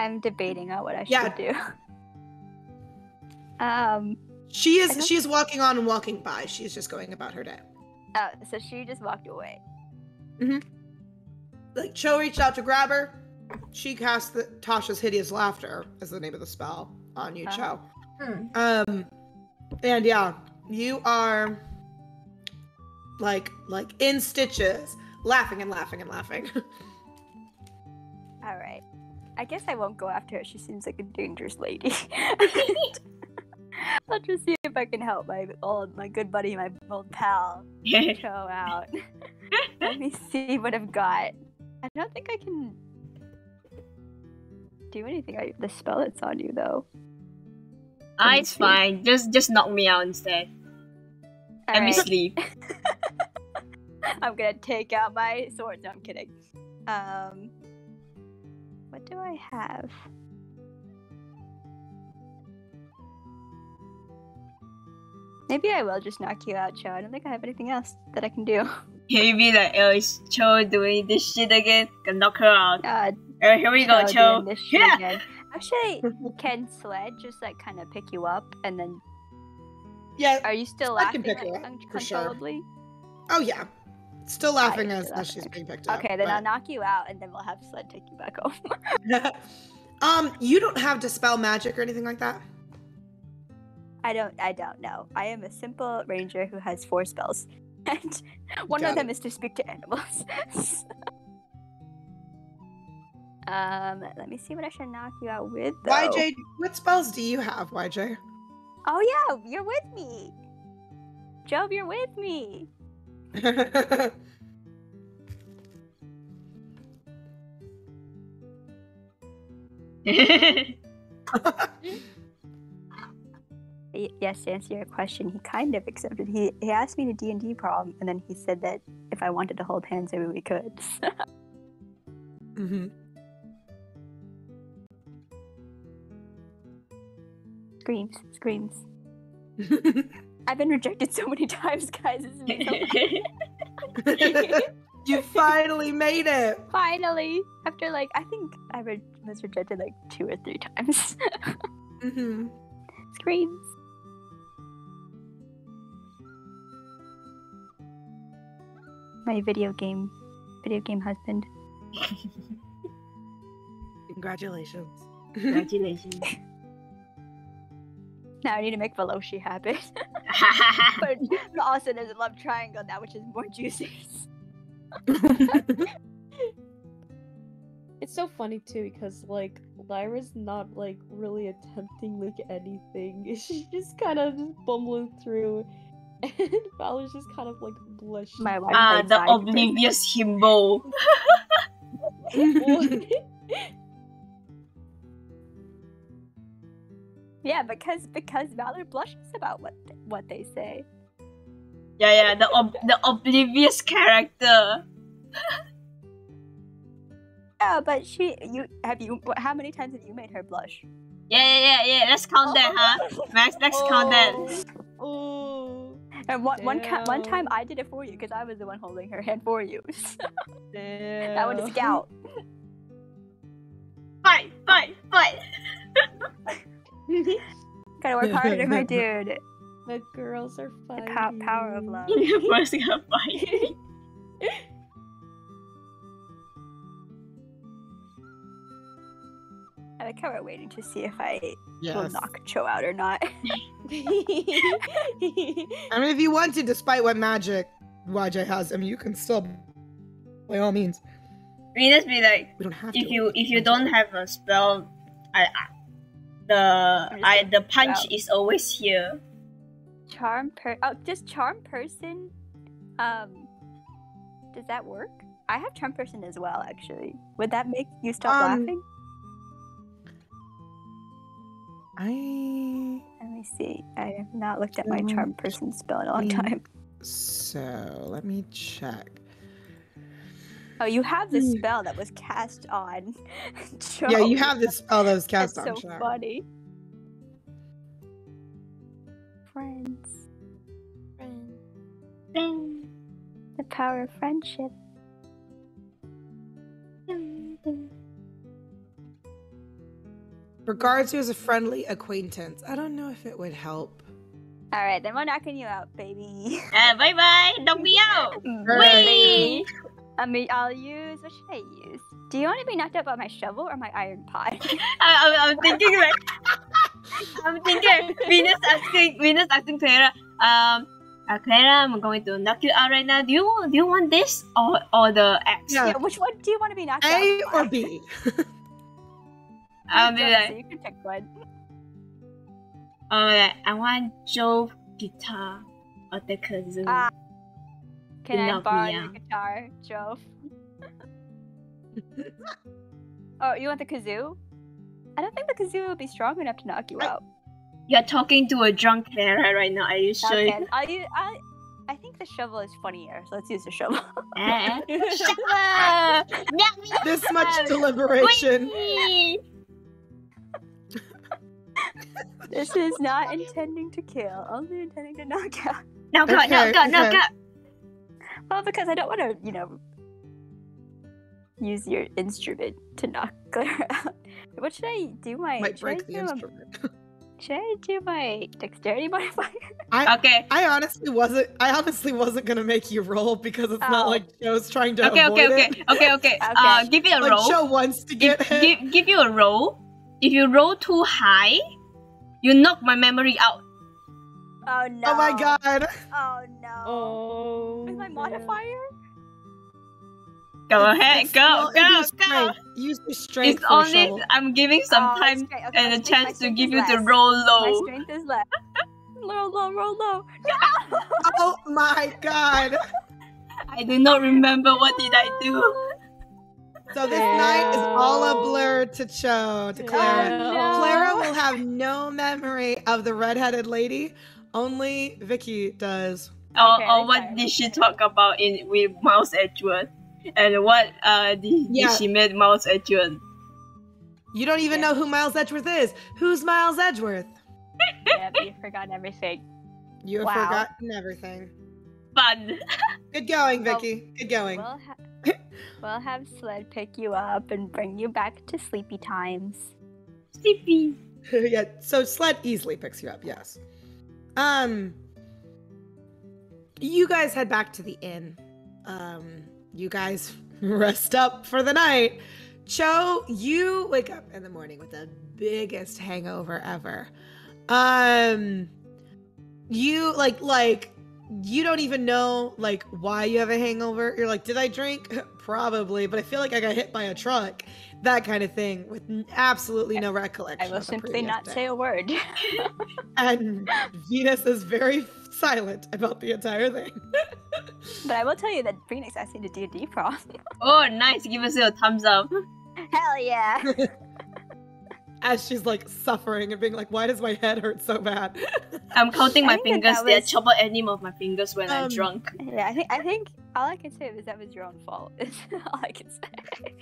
I'm debating on what I should do. She is walking on and walking by. She's just going about her day. Oh, so she just walked away. Like Cho reached out to grab her. She cast Tasha's Hideous Laughter as the name of the spell on you, Cho. And yeah, you are like in stitches, laughing and laughing and laughing. All right, I guess I won't go after her. She seems like a dangerous lady. I'll just see if I can help my good buddy, my old pal, Cho out. Let me see what I've got. I don't think I can do anything. The spell that's on you, though. It's fine. Just knock me out instead. Let me sleep. I'm gonna take out my sword. No, I'm kidding. What do I have? Maybe I will just knock you out, Cho. I don't think I have anything else that I can do. Can you be like, oh, is Cho doing this shit again? Can knock her out. Here we go, Cho. Yeah. Actually, can Sled just like kind of pick you up and then? Yeah. Are you still laughing uncontrollably? Sure. Oh yeah, still laughing as she's being picked up. Okay, then I'll knock you out and then we'll have Sled take you back home. You don't have Dispel Magic or anything like that? I don't know. I am a simple ranger who has 4 spells. And one of them is to speak to animals. Let me see what I should knock you out with, though. YJ, what spells do you have, YJ? Oh yeah, you're with me. Jove, you're with me. Yes, to answer your question, he kind of accepted. He asked me to D&D prom, and then he said that if I wanted to hold hands, maybe we could. Screams. I've been rejected so many times, guys. You finally made it. Finally, after I think I was rejected 2 or 3 times. Screams. My video game husband. Congratulations. Now I need to make Veloci happen. But also there's a love triangle now, which is more juicy. It's so funny too because like Lyra's not like really attempting like anything. She's just kind of just bumbling through, and Valor's just kind of like blushing. My wife the oblivious himbo. Yeah, because Valor blushes about what they say. Yeah, the oblivious character. Yeah, but how many times have you made her blush? Yeah. Let's count that, huh? Max, let's count that. Oh. And one time I did it for you because I was the one holding her hand for you. Damn. That one is Scout. Fight! Gotta work harder, my dude. The girls are The fighting. power of love. First gonna fight. I like how we're waiting to see if I will Yes. knock Cho out or not. I mean, if you want to, despite what magic YJ has, I mean, you can still, by all means. Venus be like, We don't have if to. you don't have a spell, the punch out. is always here. Just charm person. Does that work? I have charm person as well, actually. Would that make you stop laughing? I Let me see. I have not looked at my charm person spell in a long time. so let me check. Oh, you have the spell that was cast on Cho. Yeah, you have this spell that was cast That's on so Char. funny. Friends. The power of friendship. Regards you as a friendly acquaintance. I don't know if it would help. Alright, then we're knocking you out, baby. Bye, knock me out. Wait! I'll use, what should I use? Do you want to be knocked out by my shovel or my iron pot? I'm thinking like, Venus asking Clara, Clara, I'm going to knock you out right now. Do you want this or the axe? Yeah. Yeah, which one do you want to be knocked out A by? or B? I'll be So like, you can pick one. I want Jove guitar or the kazoo. Can I knock borrow me your out. guitar, Jove? Oh, you want the kazoo? I don't think the kazoo will be strong enough to knock you out. You're talking to a drunk Clara right now. Are you sure? Okay, I think the shovel is funnier, so let's use the shovel. Shovel! Knock me This out! much deliberation. Whee! This is not intending to kill, only intending to knock out. Knock out! Okay. Well, because I don't want to, use your instrument to knock Clara out. What should I do? Might break the instrument. Should I do my dexterity modifier? Okay. I honestly wasn't gonna make you roll because it's not like Joe's trying to avoid it. Okay. Give it a Like roll. Joe wants to get hit. Give you a roll. If you roll too high, you knock my memory out. Oh no! Oh my god! Oh no! Oh. With my modifier? Go ahead, go. Use your strength. It's for only shovel. I'm giving some Oh, time okay, and my a chance to strength give is you to less. roll My low. strength is less. Roll low. No! Oh my god! I do not remember what did I do. So this night is all a blur to Clara. Oh, no. Clara will have no memory of the redheaded lady. Only Vicky does. Or what did she talk about with Mouse Edgeworth? And what did she met Mouse Edgeworth? You don't even know who Miles Edgeworth is. Who's Miles Edgeworth? Yep, you forgot everything. You have Wow. forgotten everything. Fun. Good going, Vicky. Good going. We'll have Sled pick you up and bring you back to sleepy times. Sleepy. Yeah, so Sled easily picks you up, yes. You guys head back to the inn. You guys rest up for the night. Cho, you wake up in the morning with the biggest hangover ever. You like you don't even know like why you have a hangover. You're like, did I drink? Probably, but I feel like I got hit by a truck. That kind of thing with absolutely no recollection. I will simply not say a word. And Venus is very silent about the entire thing. But I will tell you that Phoenix asked me to D&D prom. Oh, nice. Give us a thumbs up. Hell yeah. As she's like suffering and being like, why does my head hurt so bad? I'm counting my think fingers. that They're was- chop any of my fingers when I'm drunk. Yeah, I think all I can say is that was your own fault. Is all I can say.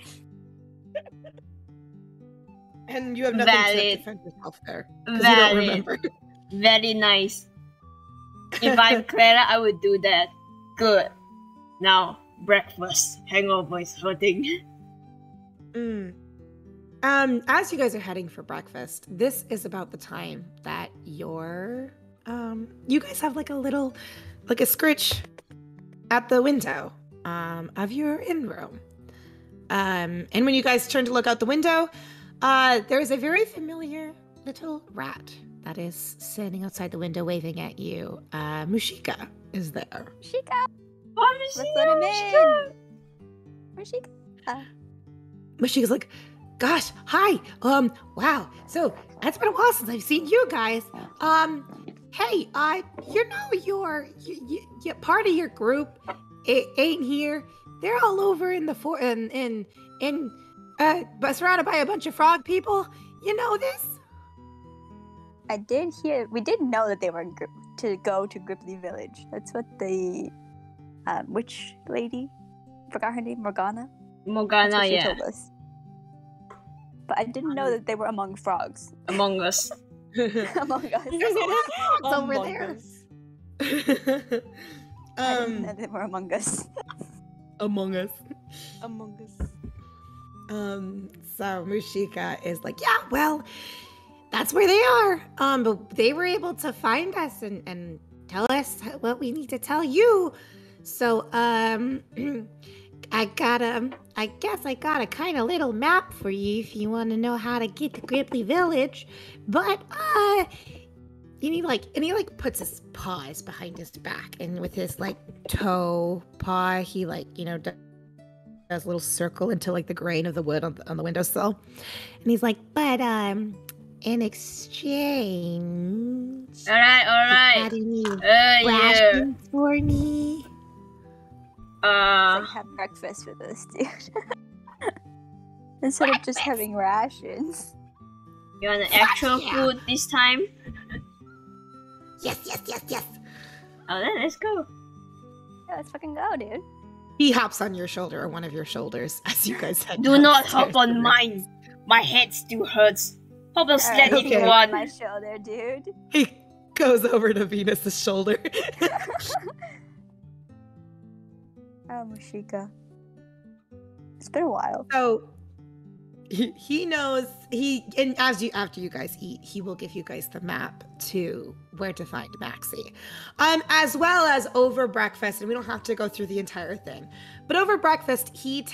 And you have nothing to Valid. defend yourself there. Because you don't Valid. remember. Very nice. If I'm Clara, I would do that. Good. Now, breakfast. Hangover is hurting. As you guys are heading for breakfast, this is about the time that you guys have like a scritch at the window of your inn room. And when you guys turn to look out the window, there is a very familiar little rat that is standing outside the window waving at you. Mushika is there. Mushika! Oh, Let's let him in! Mushika! Mushika's like, gosh, hi. Wow. So it's been a while since I've seen you guys. Hey, you know your part of your group ain't here. They're all over in the but surrounded by a bunch of frog people. You know this? I did hear. We did know that they were to go to Gripply Village. That's what the witch lady, forgot her name, Morgana. Morgana, She yeah. told us. But I didn't know that they were among frogs. Among Us. Among us. It's over Among there. Us. I didn't know they were among us. Among Us. Among Us. So Mushika is like, yeah, well, that's where they are. But they were able to find us and tell us what we need to tell you. So, I guess I got a kind of little map for you if you want to know how to get to Gripply Village. But, and he puts his paws behind his back, and with his like toe paw, he does a little circle into like the grain of the wood on the windowsill. And he's like, but, in exchange, Alright. got any Yeah. rations for me? Like, have breakfast with us, dude. Instead of just having rations. You want an actual food this time? Yes. Oh, then let's go. Yeah, let's fucking go, dude. He hops on your shoulder or one of your shoulders as you guys head Do not downstairs. hop on mine. My head still hurts. Hop on sled if you okay. want. My shoulder, dude. He goes over to Venus's shoulder. Oh, Mushika. It's been a while. So he knows and after you guys eat, he will give you guys the map to where to find Maxie. As well as over breakfast, and we don't have to go through the entire thing. But over breakfast, he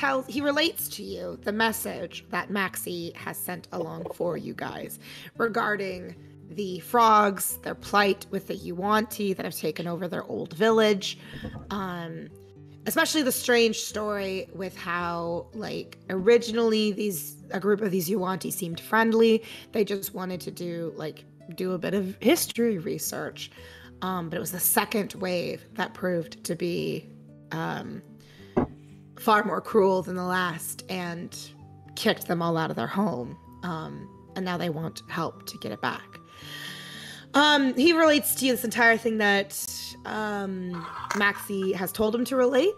relates to you the message that Maxie has sent along for you guys regarding the frogs, their plight with the Yuan-Ti that have taken over their old village. Especially the strange story with how, like, originally a group of these Yuan-Ti seemed friendly. They just wanted to do a bit of history research. But it was the second wave that proved to be far more cruel than the last and kicked them all out of their home. And now they want help to get it back. He relates to you this entire thing that Maxie has told him to relate.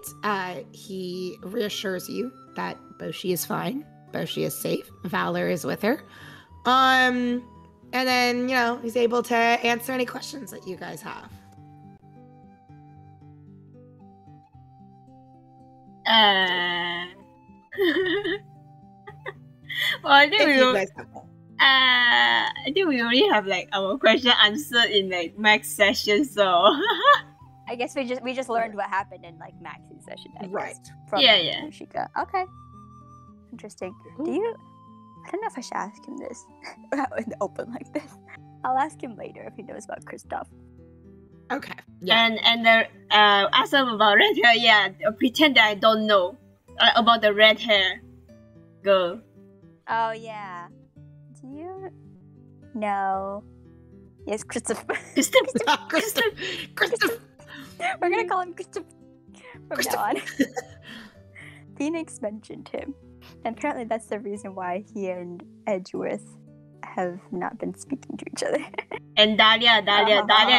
He reassures you that Boshi is fine. Boshi is safe. Valor is with her. And then, he's able to answer any questions that you guys have. Well, I think If you guys have that. I think we already have our question answered in Max session, so I guess we just learned what happened in Max's session. I guess, Right. From Yeah. Mushika. Okay. Interesting. I don't know if I should ask him this out in the open like this. I'll ask him later if he knows about Kristoff. Okay. Yeah. And ask them about red hair. Yeah, pretend that I don't know about the red hair girl. Oh yeah. Do you know? Yes, Christopher. Christopher. We're gonna call him Christopher from now on. Phoenix mentioned him. And apparently that's the reason why he and Edgeworth have not been speaking to each other. And Dahlia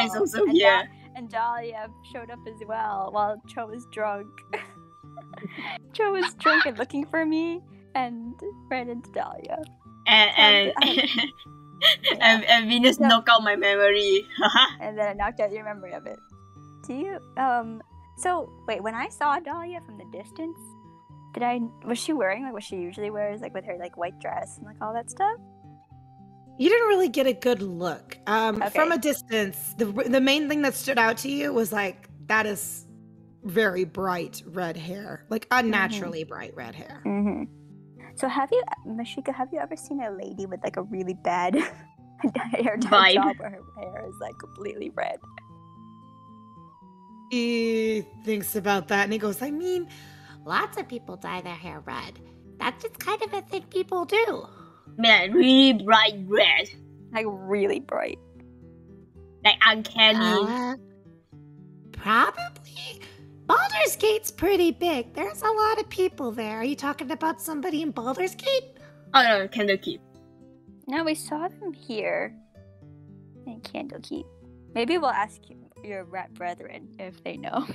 is also here. And Dahlia showed up as well while Cho was drunk. Cho was drunk and looking for me and ran into Dahlia. And Venus knocked out my memory. And then I knocked out your memory of it. Do you so wait, when I saw Dahlia from the distance, was she wearing like what she usually wears, like with her like white dress and like all that stuff? You didn't really get a good look. From a distance, the main thing that stood out to you was like, that is very bright red hair, like unnaturally bright red hair. Mm-hmm. So Mashika, have you ever seen a lady with like a really bad hair dye job where her hair is like completely red? He thinks about that and he goes, I mean, lots of people dye their hair red. That's just kind of a thing people do. Man, really bright red. Like really bright. Like uncanny. Probably. Baldur's Gate's pretty big. There's a lot of people there. Are you talking about somebody in Baldur's Gate? Oh no, Candlekeep. No, we saw them here in Candlekeep. Maybe we'll ask your rat brethren if they know.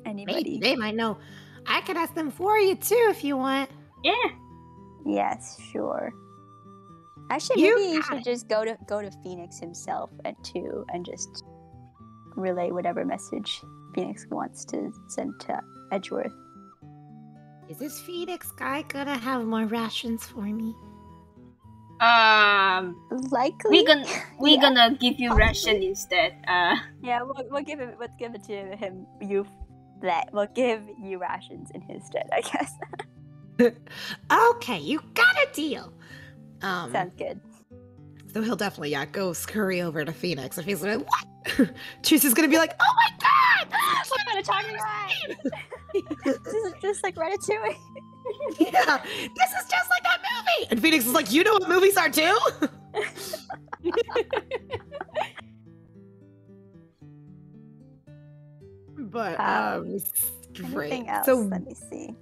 Anybody? Maybe they might know. I could ask them for you too if you want. Yeah. Yes, sure. Actually, maybe you should just go to Phoenix himself and just relay whatever message Phoenix wants to send to Edgeworth. Is this Phoenix guy gonna have more rations for me? Likely. We're gonna give you ration instead. Yeah, we'll give it to him. We'll give you rations in his stead, I guess. Okay, you got a deal. Sounds good. So he'll definitely go scurry over to Phoenix. If he's like, what? Choosey's gonna be like, oh my god! What kind of talking right? This is just like Ratatouille. Yeah, this is just like that movie. And Phoenix is like, you know what movies are too? But great. Anything else? So let me see.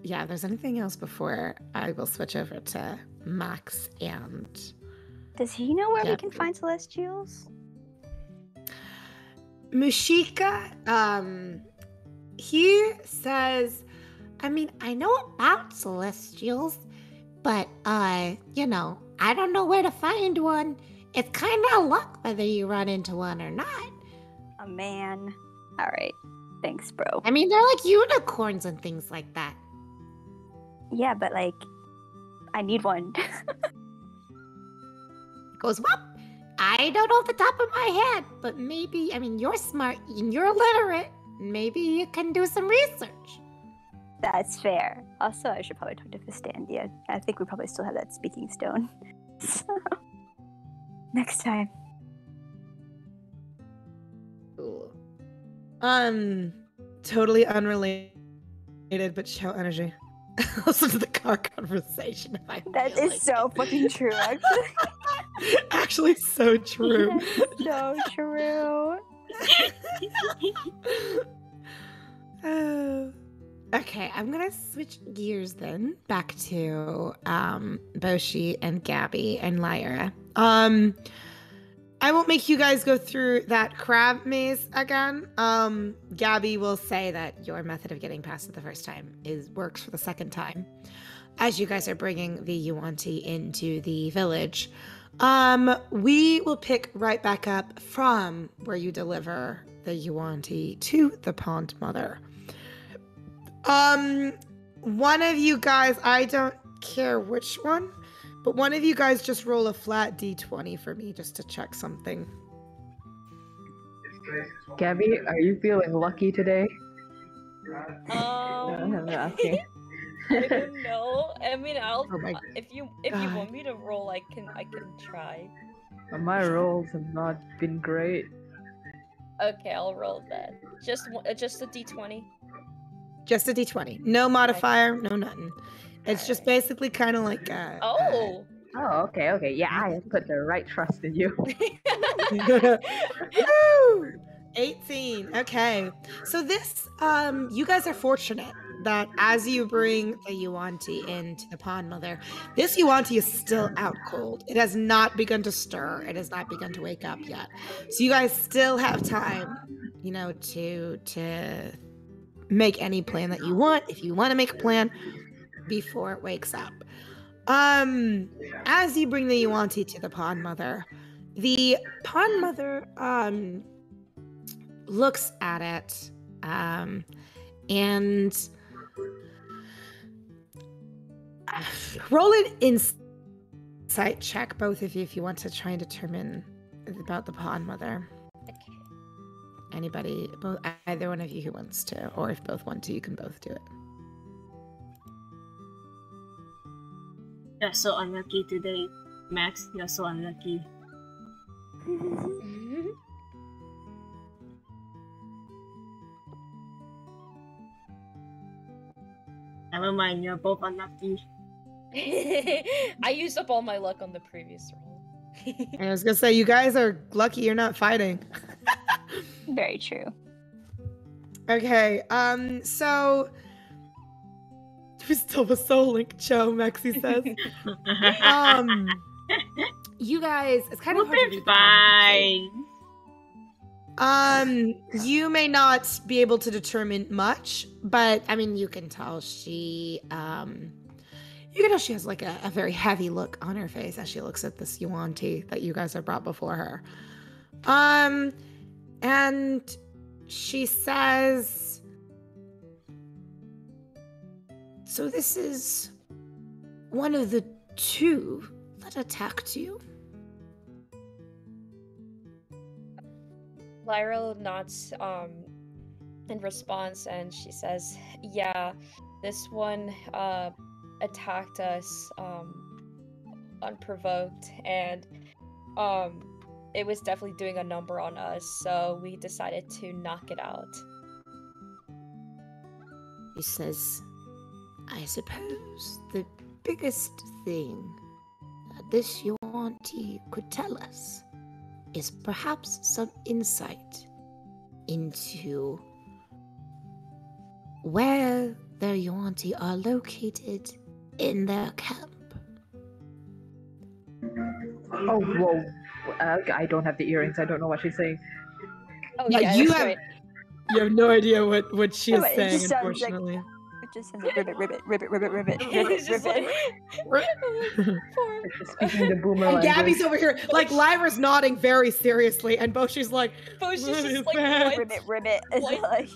Yeah, if there's anything else before I will switch over to Max and. Does he know where we can find Celestials? Mushika, he says, I mean, I know about Celestials, but, you know, I don't know where to find one. It's kind of luck whether you run into one or not. Oh, man. All right. Thanks, bro. I mean, they're like unicorns and things like that. Yeah, but, like, I need one. Goes, well, I don't know off the top of my head, but maybe, I mean, you're smart and you're literate. Maybe you can do some research. That's fair. Also, I should probably talk to Fistandia. I think we probably still have that speaking stone. So, next time. Cool. Totally unrelated, but show energy. Listen to the car conversation. That is like so fucking true, actually. Actually, so true. So true. Okay, I'm gonna switch gears then back to Boshi and Gabby and Lyra. I won't make you guys go through that crab maze again. Gabby will say that your method of getting past it the first time works for the second time, as you guys are bringing the Yuan-Ti into the village. We will pick right back up from where you deliver the Yuan-Ti to the Pond Mother. One of you guys, I don't care which one, but one of you guys just roll a flat d20 for me just to check something. Gabby, are you feeling lucky today? I'm asking. I don't know. I mean, Oh my if you want me to roll, I can try. My rolls have not been great. Okay, I'll roll that. Just a d20. Just a d20. No modifier, no nothing. It's just basically kind of like Oh! Oh, okay. Yeah, I put the right trust in you. Woo! 18. Okay. So this, you guys are fortunate that as you bring the Yuan-Ti into the Pond Mother, this Yuan-Ti is still out cold. It has not begun to stir. It has not begun to wake up yet. So you guys still have time, you know, to make any plan that you want. If you want to make a plan before it wakes up. As you bring the Yuan-Ti to the Pond Mother looks at it, and roll an insight check, both of you, if you want to try and determine about the Pond Mother. Okay. Anybody, either one of you who wants to, or if both want to, you can both do it. You're so unlucky today, Max. You're so unlucky. Never mind, you're both unlucky. I used up all my luck on the previous roll. I was gonna say, you guys are lucky you're not fighting. Very true. Okay, so we still have a soul link, Cho, Maxie says. You guys, it's kind of hard to read the fine. You may not be able to determine much, but I mean, you can tell she, she has like a very heavy look on her face as she looks at this Yuan-Ti that you guys have brought before her. And she says, so this is one of the two that attacked you. Lyra nods in response, and she says, yeah, this one attacked us unprovoked, and it was definitely doing a number on us, so we decided to knock it out. He says, I suppose the biggest thing that this Yuan-Ti could tell us is perhaps some insight into where their Yuan-Ti are located in their camp. Oh, whoa. I don't have the earrings. I don't know what she's saying. Oh, yeah, you have no idea what she is saying, unfortunately. It just sounds like ribbit. Speaking the boomer and language. Gabby's over here, like Lyra's nodding very seriously, and Boshi's like, Boshi's just like, that? Ribbit. It's like...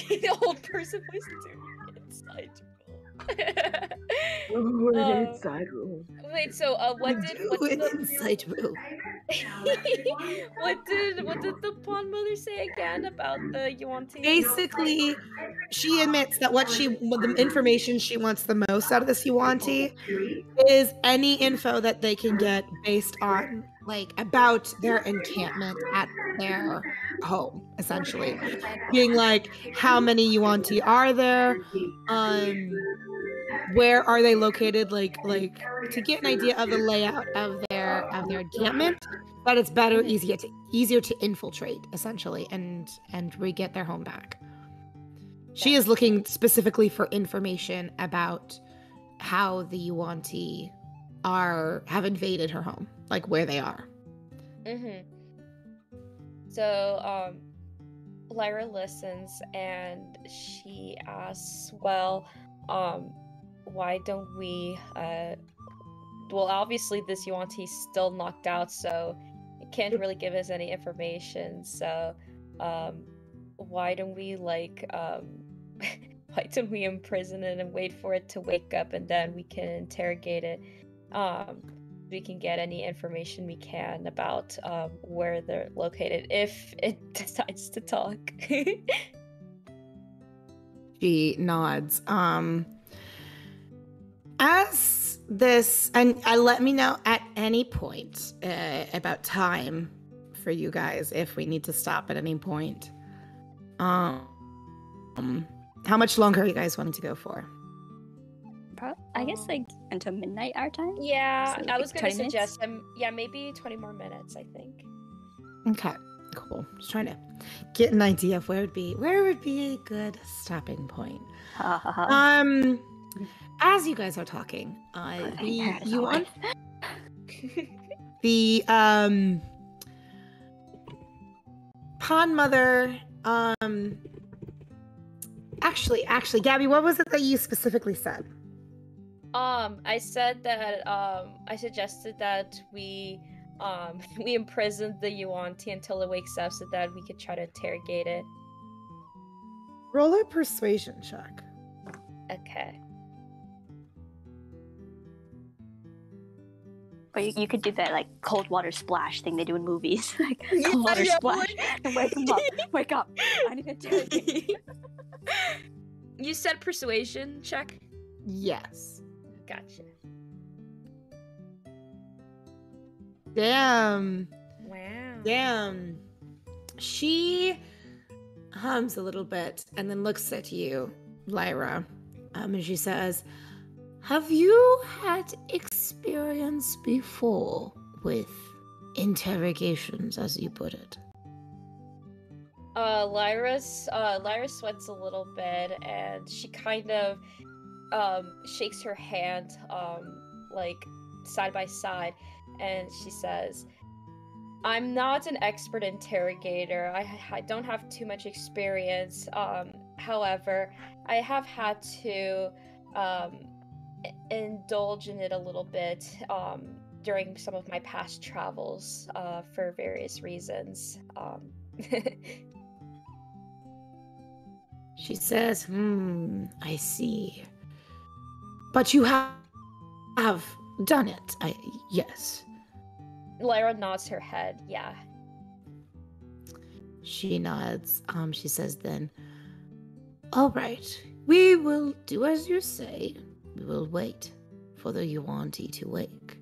The old person was doing inside Inside room. Wait, so what did the inside room? what did the Pond Mother say again about the Yuan-Ti? Basically, she admits that the information she wants the most out of this Yuan-Ti is any info that they can get based on, like, about their encampment at their home, essentially. Being like, how many Yuan-Ti are there? Where are they located? Like to get an idea of the layout of their encampment, but it's easier to infiltrate, essentially, and re-get their home back. She is looking specifically for information about how the Yuan-Ti have invaded her home, like where they are. Mm-hmm. So, Lyra listens and she asks, well, why don't we, well, obviously this Yuan-Ti's still knocked out, so it can't really give us any information, so, why don't we, like, why don't we imprison it and wait for it to wake up, and then we can interrogate it, we can get any information we can about, where they're located, if it decides to talk. She nods. As this, and let me know at any point about time for you guys if we need to stop at any point. How much longer are you guys wanting to go for? I guess like until midnight our time. Yeah, So, I like, was gonna 20 minutes? suggest maybe 20 more minutes, I think. Okay, cool. Just trying to get an idea of where would be a good stopping point. As you guys are talking, you want the Pond Mother. Actually, Gabby, what was it that you specifically said? I said that I suggested that we we imprisoned the Yuan-Ti until it wakes up so that we could try to interrogate it. Roll a persuasion check. Okay. But you could do that like cold water splash thing they do in movies. Like cold water splash and wake them up. Wake up. I need to interrogate. You said persuasion check? Yes. Gotcha. Damn. Wow. Damn. She hums a little bit and then looks at you, Lyra, and she says, "Have you had experience before with interrogations, as you put it?" Lyra sweats a little bit, and she kind of shakes her hand like side by side, and she says, "I'm not an expert interrogator. I don't have too much experience. However, I have had to indulge in it a little bit during some of my past travels for various reasons." She says, I see. But you have done it, yes. Lyra nods her head, yeah. She nods. She says then, "All right, we will do as you say. We will wait for the Yuan-Ti to wake.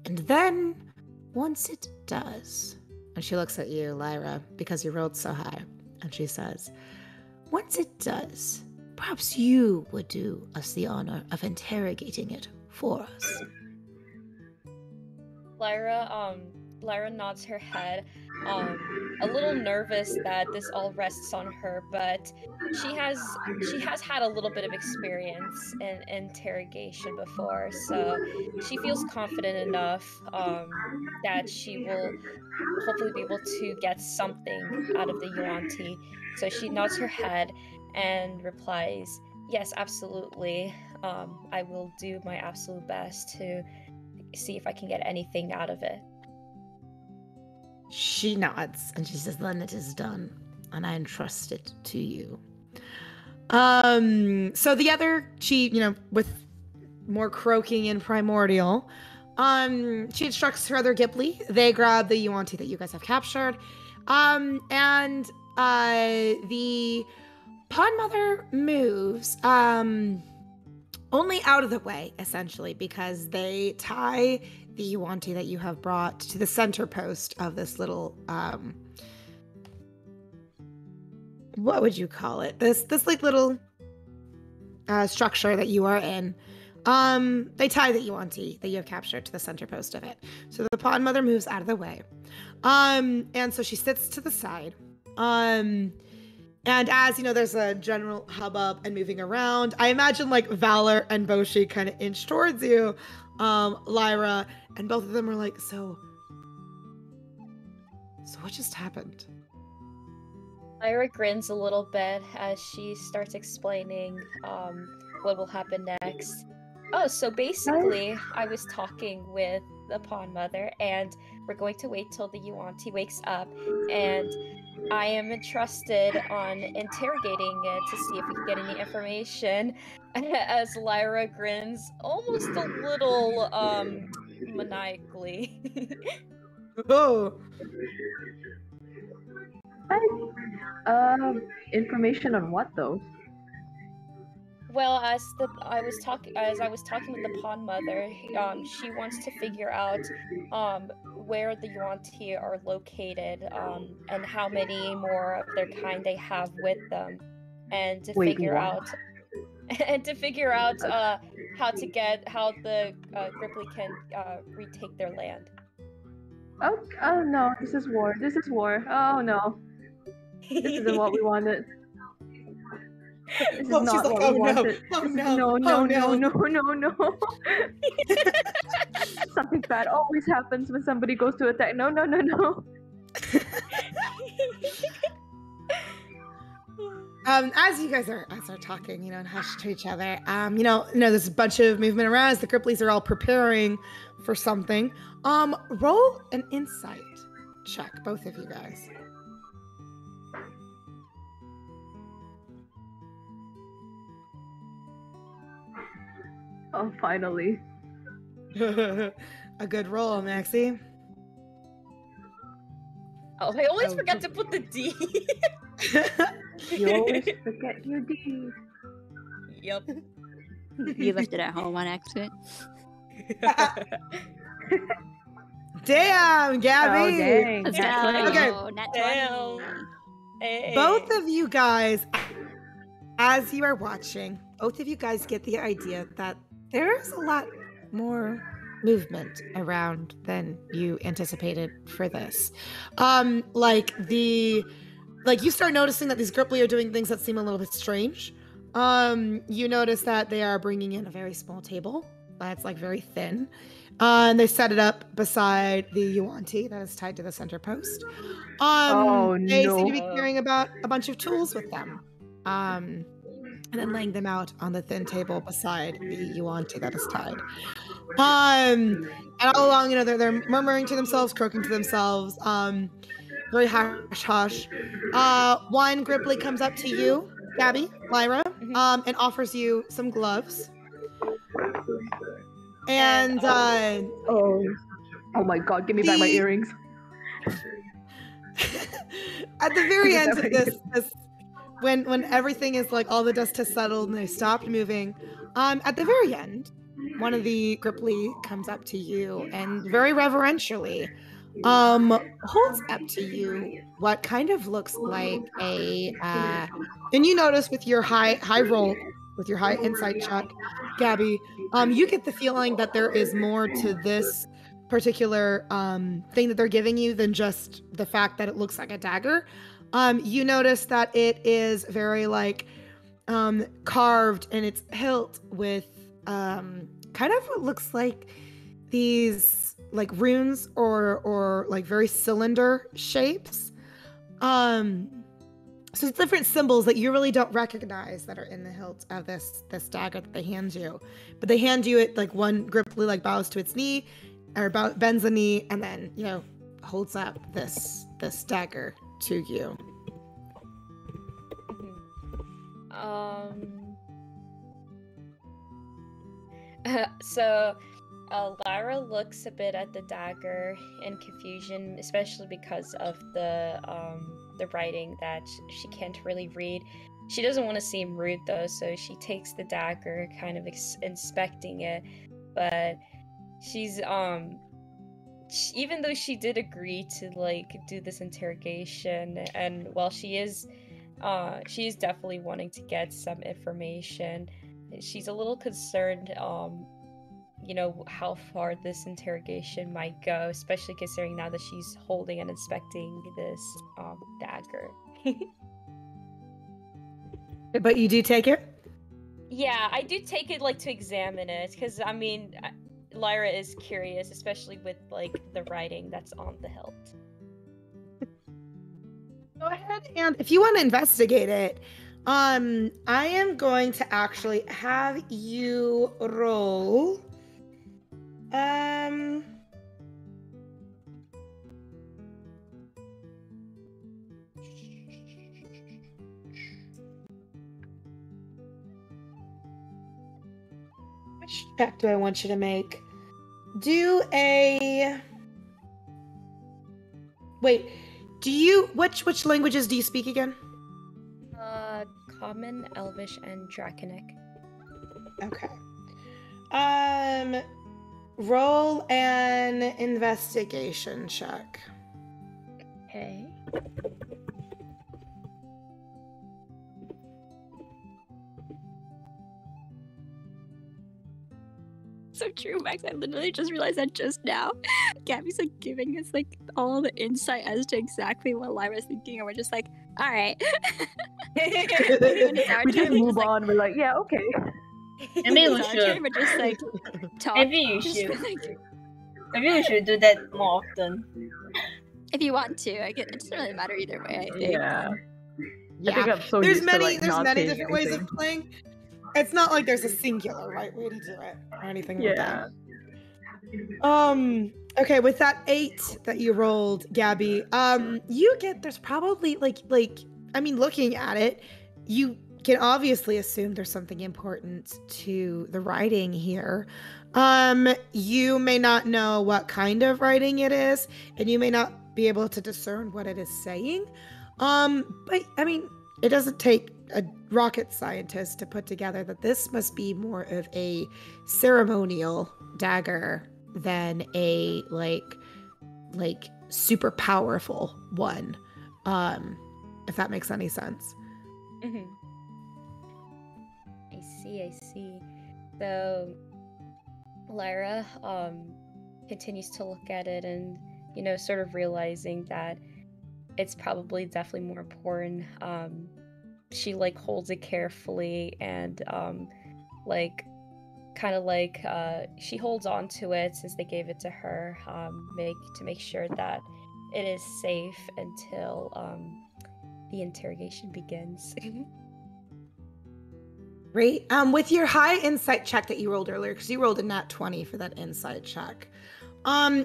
And then, once it does," and she looks at you, Lyra, because you rolled so high, and she says, "Once it does, perhaps you would do us the honor of interrogating it for us." Lyra nods her head, a little nervous that this all rests on her, but she has had a little bit of experience in interrogation before, so she feels confident enough that she will hopefully be able to get something out of the Yuan-Ti. So she nods her head and replies, "Yes, absolutely. I will do my absolute best to see if I can get anything out of it." She nods and she says, "Then it is done, and I entrust it to you." So the other, with more croaking and primordial, she instructs her other Ghibli. They grab the Yuan-Ti that you guys have captured. And the Pond Mother moves only out of the way, essentially, because they tie the Yuan-Ti that you have brought to the center post of this little what would you call it? This like little structure that you are in. They tie the Yuan-Ti that you have captured to the center post of it. So the Pond Mother moves out of the way. And so she sits to the side. And as there's a general hubbub and moving around, I imagine like Valor and Boshi kind of inch towards you, Lyra, and both of them are like, so what just happened? Lyra grins a little bit as she starts explaining what will happen next. "Oh, so basically, I was talking with the Pond Mother, and we're going to wait till the Yuan-Ti wakes up, and I am entrusted on interrogating it to see if we can get any information." As Lyra grins, almost a little maniacally. Oh, Information on what though? Well, as I was talking with the Pond Mother, she wants to figure out where the Yuan-Ti are located, and how many more of their kind they have with them, and to figure out how the Gripply can retake their land. Oh no, this is war. This is war. Oh no. This isn't what we wanted. This is not what we wanted. No. Something bad always happens when somebody goes to attack. No. As you guys are talking, and hushed to each other, there's a bunch of movement around as the Gripplies are all preparing for something. Roll an insight check, both of you guys. Oh, finally. A good roll, Maxie. Oh, I always forget to put the D. You always forget your D. Yep. You left it at home on accident. Damn, Gabby. Oh, dang. Okay. Damn. Hey. Both of you guys, as you are watching, both of you guys get the idea that there's a lot more movement around than you anticipated for this. You start noticing that these Gripply are doing things that seem a little bit strange. You notice that they are bringing in a very small table that's very thin. And they set it up beside the Yuan-Ti that is tied to the center post. They seem to be carrying about a bunch of tools with them. And then laying them out on the thin table beside the Yuan-Ti that is tied. And all along, they're murmuring to themselves, croaking to themselves, very hush-hush. One Gripply comes up to you, Gabby, Lyra, and offers you some gloves. And, oh my god, give me back my earrings. At the very end of this when everything is all the dust has settled and they stopped moving, at the very end, one of the Gripply comes up to you and very reverentially holds up to you what kind of looks like and you notice with your high roll, with your high insight check, Gabby, you get the feeling that there is more to this particular thing that they're giving you than just the fact that it looks like a dagger. You notice that it is very carved in its hilt with kind of what looks like these runes or very cylinder shapes. So it's different symbols that you really don't recognize that are in the hilt of this dagger that they hand you. But they hand you it one Gripply bows to its knee or bends the knee and then holds up this dagger to you. So Lyra looks a bit at the dagger in confusion, especially because of the writing that she can't really read. She doesn't want to seem rude though, so she takes the dagger, kind of inspecting it. But she's even though she did agree to do this interrogation, and while she is definitely wanting to get some information, she's a little concerned how far this interrogation might go, especially considering now that she's holding and inspecting this dagger. But you do take it? Yeah, I do take it to examine it, because Lyra is curious, especially with the writing that's on the hilt. Go ahead, and if you want to investigate it, I am going to actually have you roll. Which check do I want you to make? Which languages do you speak again? Common, Elvish, and Draconic. Okay. Roll an investigation check. Okay. So true, Max. I literally just realized that just now. Gabby's like giving us like all the insight as to exactly what Lyra's thinking, and we're just like, all right. We just move on. We're like, yeah, okay. Maybe we It's our turn, should. but just like talk. Maybe you just should. like, Maybe we should do that more often. if you want to, it doesn't really matter either way. I think. Yeah. Yeah. I think I'm so There's used many to, not many saying different ways anything. of playing. It's not like there's a singular right way to do it or anything like that. Okay, with that 8 that you rolled, Gabby, you get there's probably looking at it, you can obviously assume there's something important to the writing here. You may not know what kind of writing it is, and you may not be able to discern what it is saying. But I mean, it doesn't take a rocket scientist to put together that this must be more of a ceremonial dagger than a like super powerful one. If that makes any sense. Mm-hmm. I see. So Lyra continues to look at it and, sort of realizing that it's probably definitely more important. She holds it carefully and she holds on to it since they gave it to her, to make sure that it is safe until the interrogation begins. Great. With your high insight check that you rolled earlier, because you rolled a nat 20 for that insight check,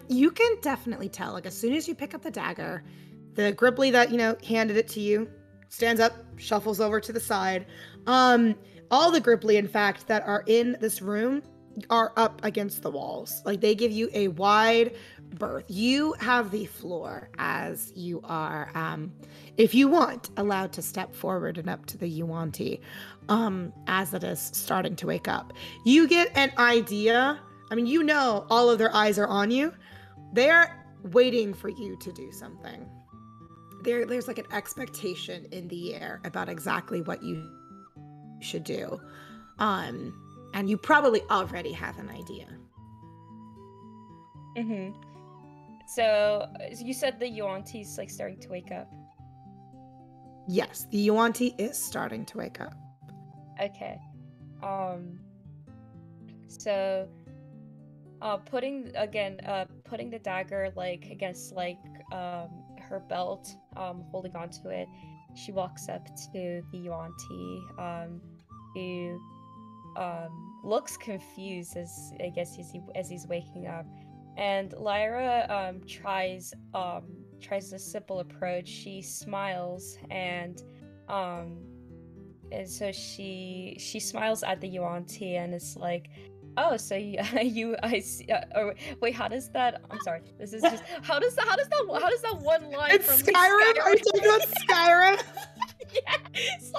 you can definitely tell, as soon as you pick up the dagger, the Gripply that, handed it to you stands up, shuffles over to the side. All the Gripply, in fact, that are in this room are up against the walls. They give you a wide berth. You have the floor as you are, if you want, allowed to step forward and up to the Yuan-Ti, as it is starting to wake up. You get an idea. I mean, all of their eyes are on you. They're waiting for you to do something. There's an expectation in the air about exactly what you should do. And you probably already have an idea. Mm-hmm. So you said the Yuan-Ti's starting to wake up. Yes, the Yuan-Ti is starting to wake up. Okay. So putting the dagger against her belt, holding onto it, she walks up to the Yuan-Ti, who looks confused as he's waking up. And Lyra tries a simple approach. She smiles and so she smiles at the Yuan-Ti and is like, oh, so I see. Wait, how does that? I'm sorry. This is just how does that one line it's from Skyrim? Are you talking about Skyrim? Yeah, it's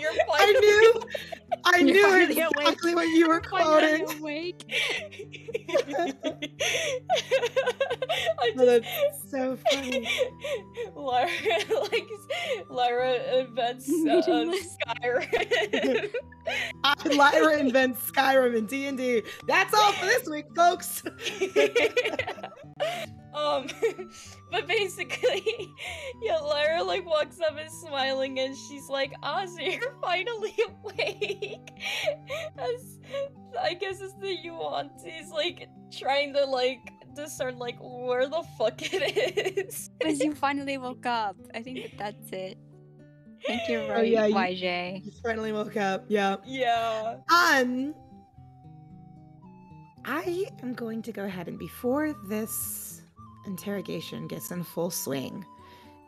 you're finally. I knew exactly what you were quoting. That's so funny. Lyra invents Skyrim. Lyra invents Skyrim in D&D. That's all for this week, folks. But basically, Lyra walks up and smiling, and she's like, "Ah, so you're finally awake." I guess it's the Yuan-Ti's trying to discern where the fuck it is. Because you finally woke up. I think that's it. I think you're right, Oh, yeah, YJ. You finally woke up. Yeah. Yeah. I am going to go ahead and before this interrogation gets in full swing,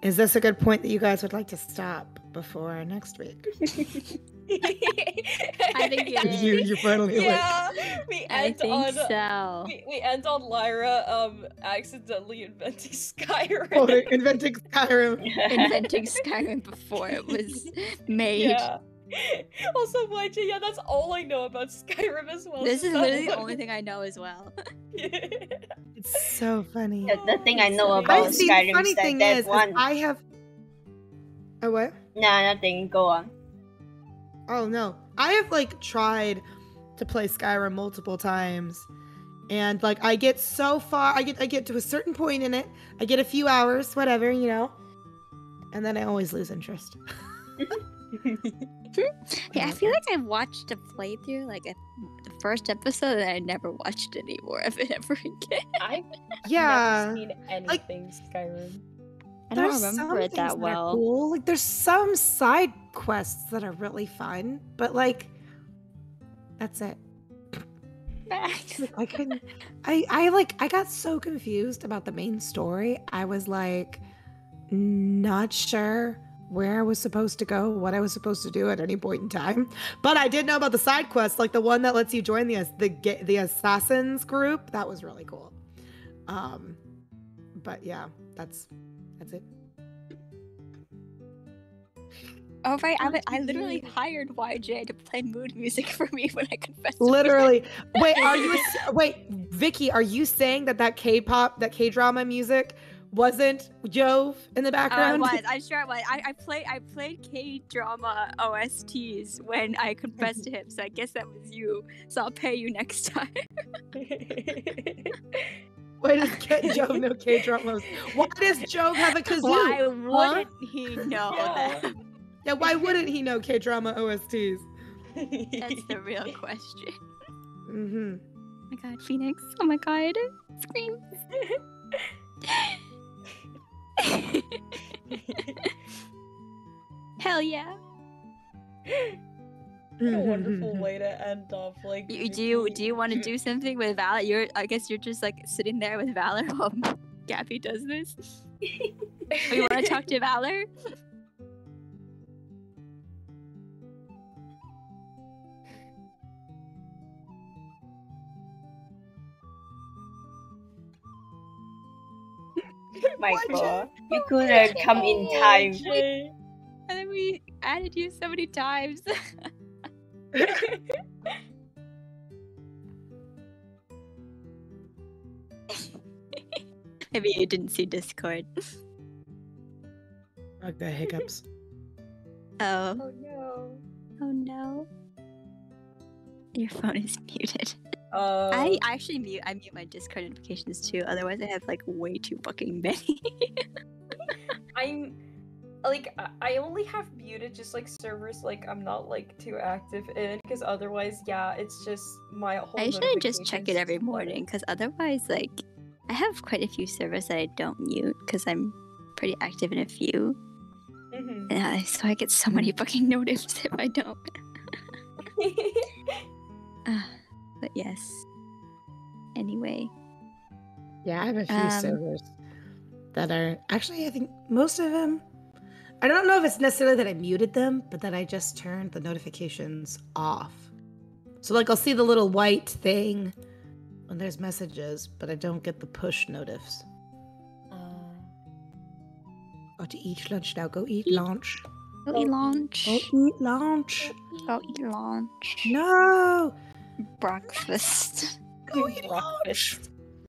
is this a good point that you guys would like to stop before next week? I think it is. You finally awake. Yeah, we end on Lyra accidentally inventing Skyrim. Inventing Skyrim. Inventing Skyrim before it was made. Also, YJ, yeah, that's all I know about Skyrim as well. This is literally the only thing I know as well. It's so funny. The thing I know So about I see, Skyrim the funny is that thing that is one. I have. Oh, what? Nah, nothing. Go on. Oh no, I have like tried to play Skyrim multiple times, and like I get so far, I get to a certain point in it, I get a few hours, whatever, you know, and then I always lose interest. Yeah, I feel like I watched a playthrough, like the first episode, and I never watched any more of it ever again. I've Yeah, never seen anything Skyrim. I don't there's remember some it things that that are well. cool. Like there's some side quests that are really fun, but like that's it. Max. I couldn't. I got so confused about the main story. I was like not sure where I was supposed to go, what I was supposed to do at any point in time. But I did know about the side quest, like the one that lets you join the assassins group. That was really cool. But yeah, that's it. Oh right, I literally hired YJ to play mood music for me when I confessed. Literally. Wait, Vicky, are you saying that K-pop, that K-drama music wasn't Jove in the background? Oh, it was. I'm sure it was. I played K-drama OSTs when I confessed to him, so I guess that was you. So I'll pay you next time. Why does Jove know K-dramas? Why does Jove have a kazoo? Why wouldn't he know that? Yeah, why wouldn't he know K-drama OSTs? That's the real question. Mm-hmm. Oh my god, Phoenix. Oh my god. Scream. Hell yeah. What a wonderful way to end off. Like, Do you want to do something with Valor? I guess you're just like sitting there with Valor while Gabby does this. Or you want to talk to Valor? Michael, you could have come in time. And then we added you so many times. Maybe you didn't see Discord. Like the hiccups. Oh. Oh no. Oh no. Your phone is muted. I I actually mute my Discord notifications too, otherwise I have like way too fucking many. I'm like I only have muted just like servers like I'm not like too active in, because otherwise it's just my whole I usually just check it notifications every flood. morning, because otherwise like I have quite a few servers that I don't mute because I'm pretty active in a few. Mhm. So I get so many fucking notifications if I don't. But yes. Anyway. Yeah, I have a few servers that are actually, I think most of them, I don't know if it's necessarily that I muted them, but that I just turned the notifications off. So like I'll see the little white thing when there's messages, but I don't get the push notifs. Got to eat lunch now. Go eat lunch. Go eat lunch. Go eat lunch. Go eat lunch. No. Breakfast. Go eat lunch.